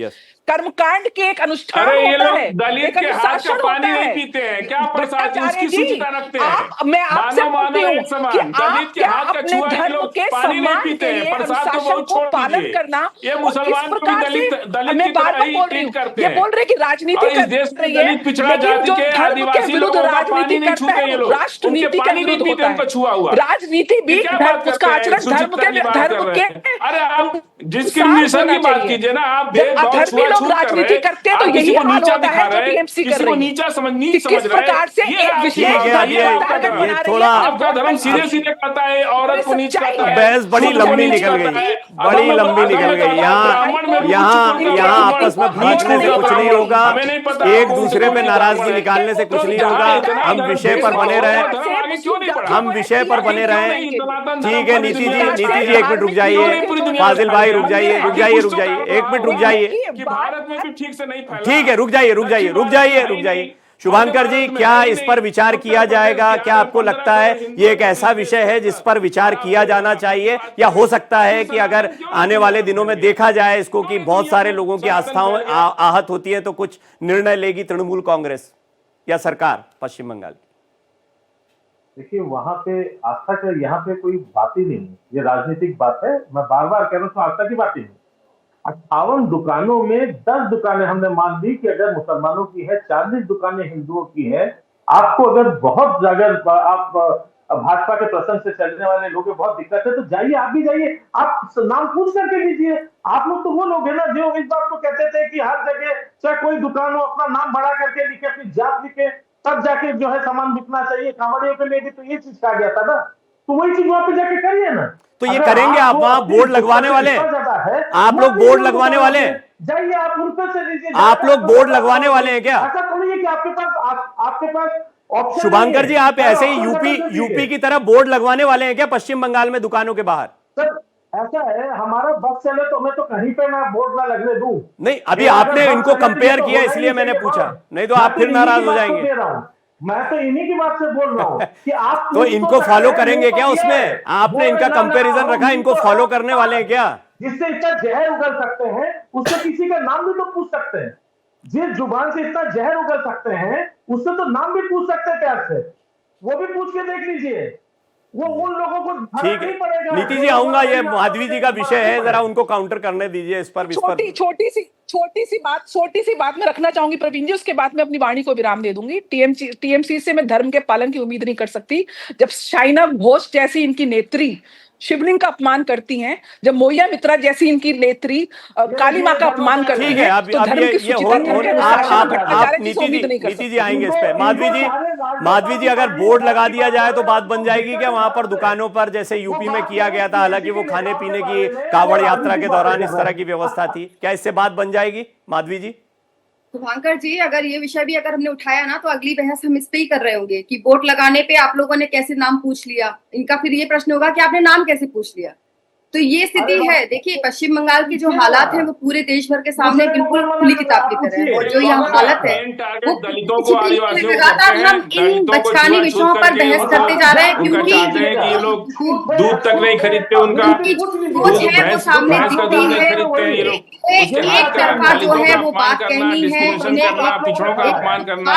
[SPEAKER 4] कर्मकांड के एक अनुष्ठान होता है,
[SPEAKER 6] दलित के हाथ का पानी नहीं पीते हैं क्या? प्रसाद उसकी सुचिता रखते हैं।
[SPEAKER 4] मैं आपसे बोलती हूँ कि
[SPEAKER 6] दलित के हाथ का छुआ के लोग पानी नहीं पीते हैं, प्रसाद को बहुत छोड़
[SPEAKER 4] पालन करना।
[SPEAKER 6] ये मुसलमान को भी दलित की तरह ही ट्रीट करते हैं।
[SPEAKER 4] ये बोल रहे कि राजनीति कर रही है,
[SPEAKER 6] पिछड़ा जाति के आदिवासी लोगों का पानी नहीं छूते ये लोग,
[SPEAKER 4] राष्ट्रनीति
[SPEAKER 6] पानी नहीं पीते, उनका छुआ हुआ।
[SPEAKER 4] राजनीति भी उसका आचरण धर्म के
[SPEAKER 6] अरे आप डिस्क्रिमिनेशन की बात कीजिए ना आप। भेदभाव
[SPEAKER 4] अधर्मी लोग राजनीति करते हैं तो यही हाल होता है जो टीएमसी कर रही है।
[SPEAKER 6] नीचा समझ
[SPEAKER 4] किस प्रकार से एक विशेष
[SPEAKER 1] थोड़ा
[SPEAKER 6] आपका धर्म सीधे सीधे कहता है औरत को नीच कहता है।
[SPEAKER 1] बहस बड़ी लंबी निकल गई, बड़ी लंबी निकल गई। यहाँ आपस में भड़कने से कुछ नहीं होगा, एक दूसरे पे नाराजगी निकालने से कुछ नहीं होगा। हम विषय पर बने रहे, हम विषय पर बने रहे। ठीक है नीति जी, नीति जी एक मिनट रुक जाइए, फाजिल भाई रुक जाइए, रुक जाइए, रुक जाइए, एक मिनट रुक जाइए।
[SPEAKER 6] भारत में भी ठीक से नहीं फैला।
[SPEAKER 1] ठीक है रुक जाइए, रुक जाइए, रुक जाइए, रुक जाइए। शुभांकर जी, क्या इस पर विचार किया जाएगा? क्या आपको लगता है ये एक ऐसा विषय है जिस पर विचार किया जाना चाहिए, या हो सकता है कि अगर आने वाले दिनों में देखा जाए इसको कि बहुत सारे लोगों की आस्थाओं आहत होती है तो कुछ निर्णय लेगी तृणमूल कांग्रेस या सरकार पश्चिम बंगाल की?
[SPEAKER 5] देखिए वहां पे आस्था का यहाँ पे कोई बात ही नहीं है, ये राजनीतिक बात है। मैं बार बार कह रहा हूँ, आस्था की बात ही नहीं। 58 दुकानों में 10 दुकानें हमने मान ली कि अगर मुसलमानों की है, 40 दुकानें हिंदुओं की है। आपको अगर बहुत जगह आप भाजपा के प्रसंग से चलने वाले लोग बहुत दिक्कत है तो जाइए, आप भी जाइए, आप नाम पूछ करके लीजिए। आप लोग तो वो लोग है ना जो इस बात को कहते थे कि हर जगह चाहे कोई दुकान हो अपना नाम बड़ा करके लिखे, अपनी जात लिखे, तब जाके जो है सामान बिकना चाहिए। कांवड़ियों के लिए भी तो ये चीज कहा गया था ना, तो वही चीज वहां पे जाके करिए ना।
[SPEAKER 1] तो ये करेंगे आप? वहां बोर्ड लगवाने वाले आप लोग, बोर्ड लगवाने वाले
[SPEAKER 5] जाइए, आप उनसे से लीजिए।
[SPEAKER 1] आप लोग बोर्ड लगवाने वाले हैं क्या?
[SPEAKER 5] ऐसा थोड़ी है कि आपके पास ऑप्शन।
[SPEAKER 1] शुभांकर जी, आप ऐसे ही यूपी की तरह बोर्ड लगवाने वाले हैं क्या पश्चिम बंगाल में दुकानों के बाहर?
[SPEAKER 5] सर ऐसा है, हमारा बस चले तो मैं तो कहीं पे ना बोर्ड ना लगने दूं।
[SPEAKER 1] नहीं, अभी आपने इनको कंपेयर किया इसलिए मैंने पूछा, नहीं तो आप फिर नाराज हो जाएंगे।
[SPEAKER 5] मैं तो इन्हीं की बात से बोल रहा हूँ कि आप
[SPEAKER 1] तो इनको फॉलो करेंगे क्या उसमें? आपने इनका कंपैरिजन रखा, इनको फॉलो करने वाले हैं क्या?
[SPEAKER 5] जिससे इतना जहर उगल सकते हैं उससे किसी का नाम भी तो पूछ सकते हैं। जिस जुबान से इतना जहर उगल सकते हैं उससे तो नाम भी पूछ सकते हैं प्यार से, वो भी पूछ के देख लीजिए। वो उन लोगों को
[SPEAKER 1] ठीक है नीति जी, आऊंगा, ये माधवी जी का विषय है, जरा उनको काउंटर करने दीजिए इस पर।
[SPEAKER 4] छोटी सी बात मैं रखना चाहूंगी प्रवीण जी, उसके बाद मैं अपनी वाणी को विराम दे दूंगी। टीएमसी से मैं धर्म के पालन की उम्मीद नहीं कर सकती। जब शाइना घोष जैसी इनकी नेत्री शिवलिंग का अपमान करती हैं, जब मोहिया मित्रा जैसी इनकी नेत्री काली मां का अपमान करती है, तो धर्म की
[SPEAKER 1] नीति जी आएंगे इस पे। माधवी जी अगर बोर्ड लगा दिया जाए तो बात बन जाएगी क्या वहां पर दुकानों पर, जैसे यूपी में किया गया था? हालांकि वो खाने पीने की कांवड़ यात्रा के दौरान इस तरह की व्यवस्था थी, क्या इससे बात बन जाएगी माधवी जी?
[SPEAKER 3] शुभांकर जी, अगर ये विषय भी अगर हमने उठाया ना तो अगली बहस हम इस पे ही कर रहे होंगे कि वोट लगाने पे आप लोगों ने कैसे नाम पूछ लिया। इनका फिर ये प्रश्न होगा कि आपने नाम कैसे पूछ लिया। तो ये स्थिति है। देखिए पश्चिम बंगाल के जो हालात हैं वो पूरे देश भर के सामने बिल्कुल खुली किताब की तरह है, और जो यह हालत है वो लगातार हम इन बचकानी विषयों पर बहस करते जा रहे हैं, क्योंकि
[SPEAKER 6] ये लोग दूध तक नहीं खरीदते, उनका
[SPEAKER 3] सोच है वो सामने दिखती है। एक तरफा जो है वो बात कहनी है,
[SPEAKER 6] पिछड़ों का अपमान करना,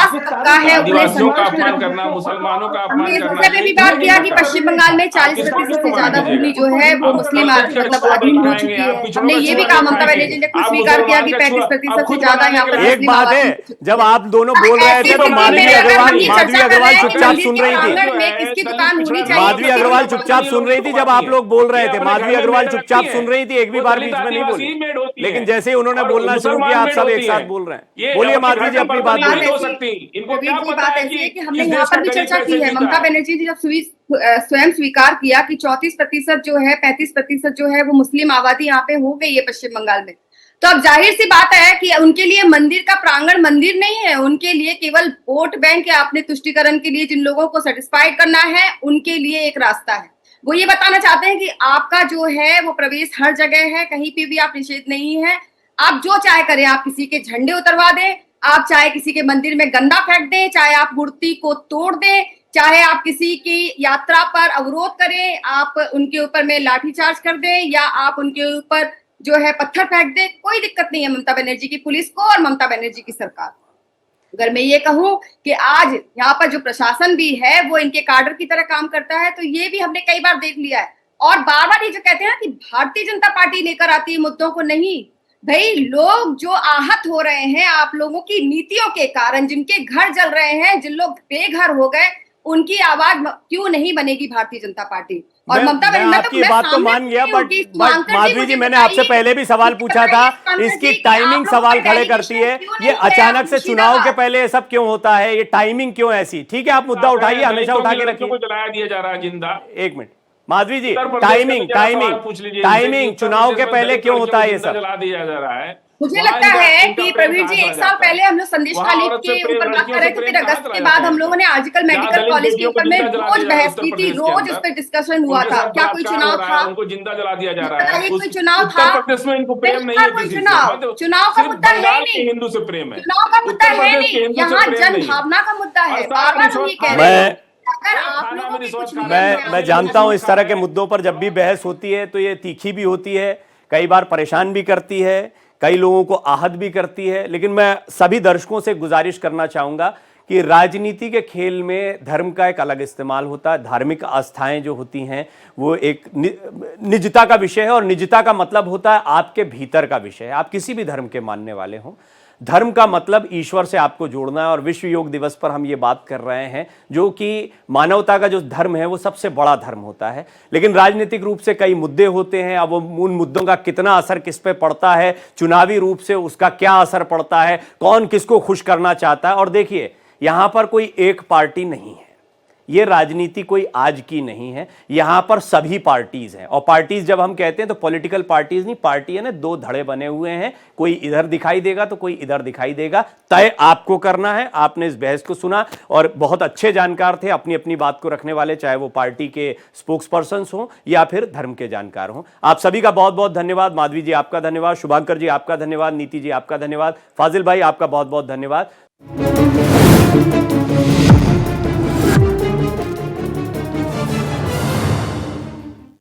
[SPEAKER 3] आदिवासियों
[SPEAKER 6] का अपमान करना, मुसलमानों का अपमान करना।
[SPEAKER 3] हमने भी बात किया कि पश्चिम बंगाल में 40% से ज्यादा भूमि जो है वो मुस्लिम मतलब अधीन हो चुकी है। हमने ये भी कहा, ममता बनर्जी ने खुद स्वीकार किया कि 35% से ज्यादा यहाँ पर
[SPEAKER 1] एक बात है, जब आप दोनों बोल रहे थे तो माधवी अग्रवाल चुपचाप सुन रही थी। माधवी अग्रवाल चुपचाप सुन रही थी जब आप लोग बोल रहे थे। माधवी अग्रवाल चुपचाप सुन रही थी, एक भी बार बीच में नहीं बोली। लेकिन जैसे ही उन्होंने बोलना शुरू किया आप सब एक साथ बोल रहे हैं। बोलिए माधवी जी अपनी बात बोलिए।
[SPEAKER 3] बात ऐसी है कि हमने यहाँ पर भी चर्चा की है। ममता बनर्जी जी जब स्वयं स्वीकार किया कि 34% जो है, 35% जो है वो मुस्लिम आबादी यहाँ पे हो गई है पश्चिम बंगाल में, तो अब जाहिर सी बात है कि उनके लिए मंदिर का प्रांगण मंदिर नहीं है। उनके लिए केवल वोट बैंक या अपने तुष्टिकरण के लिए जिन लोगों को सेटिस्फाइड करना है उनके लिए एक रास्ता है। वो ये बताना चाहते हैं कि आपका जो है वो प्रवेश हर जगह है, कहीं पे भी आप निषेध नहीं है। आप जो चाहे करें, आप किसी के झंडे उतरवा दें, आप चाहे किसी के मंदिर में गंदा फेंक दें, चाहे आप मूर्ति को तोड़ दें, चाहे आप किसी की यात्रा पर अवरोध करें, आप उनके ऊपर में लाठीचार्ज कर दें या आप उनके ऊपर जो है पत्थर फेंक दें, कोई दिक्कत नहीं है ममता बनर्जी की पुलिस को और ममता बनर्जी की सरकार को। अगर मैं ये कहूं कि आज यहाँ पर जो प्रशासन भी है वो इनके काडर की तरह काम करता है, तो ये भी हमने कई बार देख लिया है। और बार बार ये जो कहते हैं ना कि भारतीय जनता पार्टी लेकर आती है मुद्दों को, नहीं भाई, लोग जो आहत हो रहे हैं आप लोगों की नीतियों के कारण, जिनके घर जल रहे हैं, जिन लोग बेघर हो गए, उनकी आवाज क्यों नहीं बनेगी भारतीय जनता पार्टी? और ममता
[SPEAKER 1] मैं
[SPEAKER 3] बनर्जी
[SPEAKER 1] आपकी बात तो मान गया, बट माधवी जी, मैंने आपसे पहले भी सवाल पूछा था, इसकी टाइमिंग सवाल खड़े करती है। ये अचानक से चुनाव के पहले ये सब क्यों होता है, ये टाइमिंग क्यों ऐसी? ठीक है, आप मुद्दा उठाइए, हमेशा उठा के रखिए।
[SPEAKER 6] जलाया दिया जा रहा है जिंदा।
[SPEAKER 1] एक मिनट माधवी जी, टाइमिंग चुनाव के पहले क्यों होता है ये सब?
[SPEAKER 6] जला दिया जा रहा है।
[SPEAKER 3] मुझे लगता है कि प्रवीण जी, एक साल पहले हम लोग संदेश खाली के ऊपर बात कर रहे थे, फिर अगस्त के बाद हम लोगों ने आजकल मेडिकल कॉलेज के ऊपर में रोज बहस की थी, रोज इस पर डिस्कशन हुआ था। क्या कोई चुनाव था?
[SPEAKER 6] उनको जिंदा जला दिया जा रहा है।
[SPEAKER 3] कोई चुनाव था?
[SPEAKER 6] उत्तर प्रदेश में इनको प्रेम नहीं है
[SPEAKER 3] कोई
[SPEAKER 6] किसी से।
[SPEAKER 3] चुनाव का मुद्दा है नहीं,
[SPEAKER 6] हिंदू से प्रेम है,
[SPEAKER 3] चुनाव का मुद्दा है नहीं, यहाँ जन भावना का मुद्दा है। बार बार हम ये कह रहे हैं, अगर आप लोगों की कुछ
[SPEAKER 1] मैं जानता हूं इस तरह के मुद्दों पर जब भी बहस होती है तो ये तीखी भी होती है, कई बार परेशान भी करती है, कई लोगों को आहत भी करती है। लेकिन मैं सभी दर्शकों से गुजारिश करना चाहूंगा कि राजनीति के खेल में धर्म का एक अलग इस्तेमाल होता है। धार्मिक आस्थाएं जो होती हैं वो एक निजता का विषय है, और निजता का मतलब होता है आपके भीतर का विषय है। आप किसी भी धर्म के मानने वाले हों, धर्म का मतलब ईश्वर से आपको जोड़ना है। और विश्व योग दिवस पर हम ये बात कर रहे हैं, जो कि मानवता का जो धर्म है वो सबसे बड़ा धर्म होता है। लेकिन राजनीतिक रूप से कई मुद्दे होते हैं, अब उन मुद्दों का कितना असर किस पे पड़ता है, चुनावी रूप से उसका क्या असर पड़ता है, कौन किसको खुश करना चाहता है। और देखिए, यहां पर कोई एक पार्टी नहीं है, ये राजनीति कोई आज की नहीं है, यहां पर सभी पार्टीज हैं। और पार्टीज जब हम कहते हैं तो पॉलिटिकल पार्टीज नहीं, पार्टी है ना, दो धड़े बने हुए हैं, कोई इधर दिखाई देगा तो कोई इधर दिखाई देगा। तय आपको करना है। आपने इस बहस को सुना और बहुत अच्छे जानकार थे, अपनी अपनी बात को रखने वाले, चाहे वो पार्टी के स्पोक्स पर्सन हों या फिर धर्म के जानकार हों। आप सभी का बहुत बहुत धन्यवाद। माधवी जी आपका धन्यवाद, शुभांकर जी आपका धन्यवाद, नीति जी आपका धन्यवाद, फाजिल भाई आपका बहुत बहुत धन्यवाद।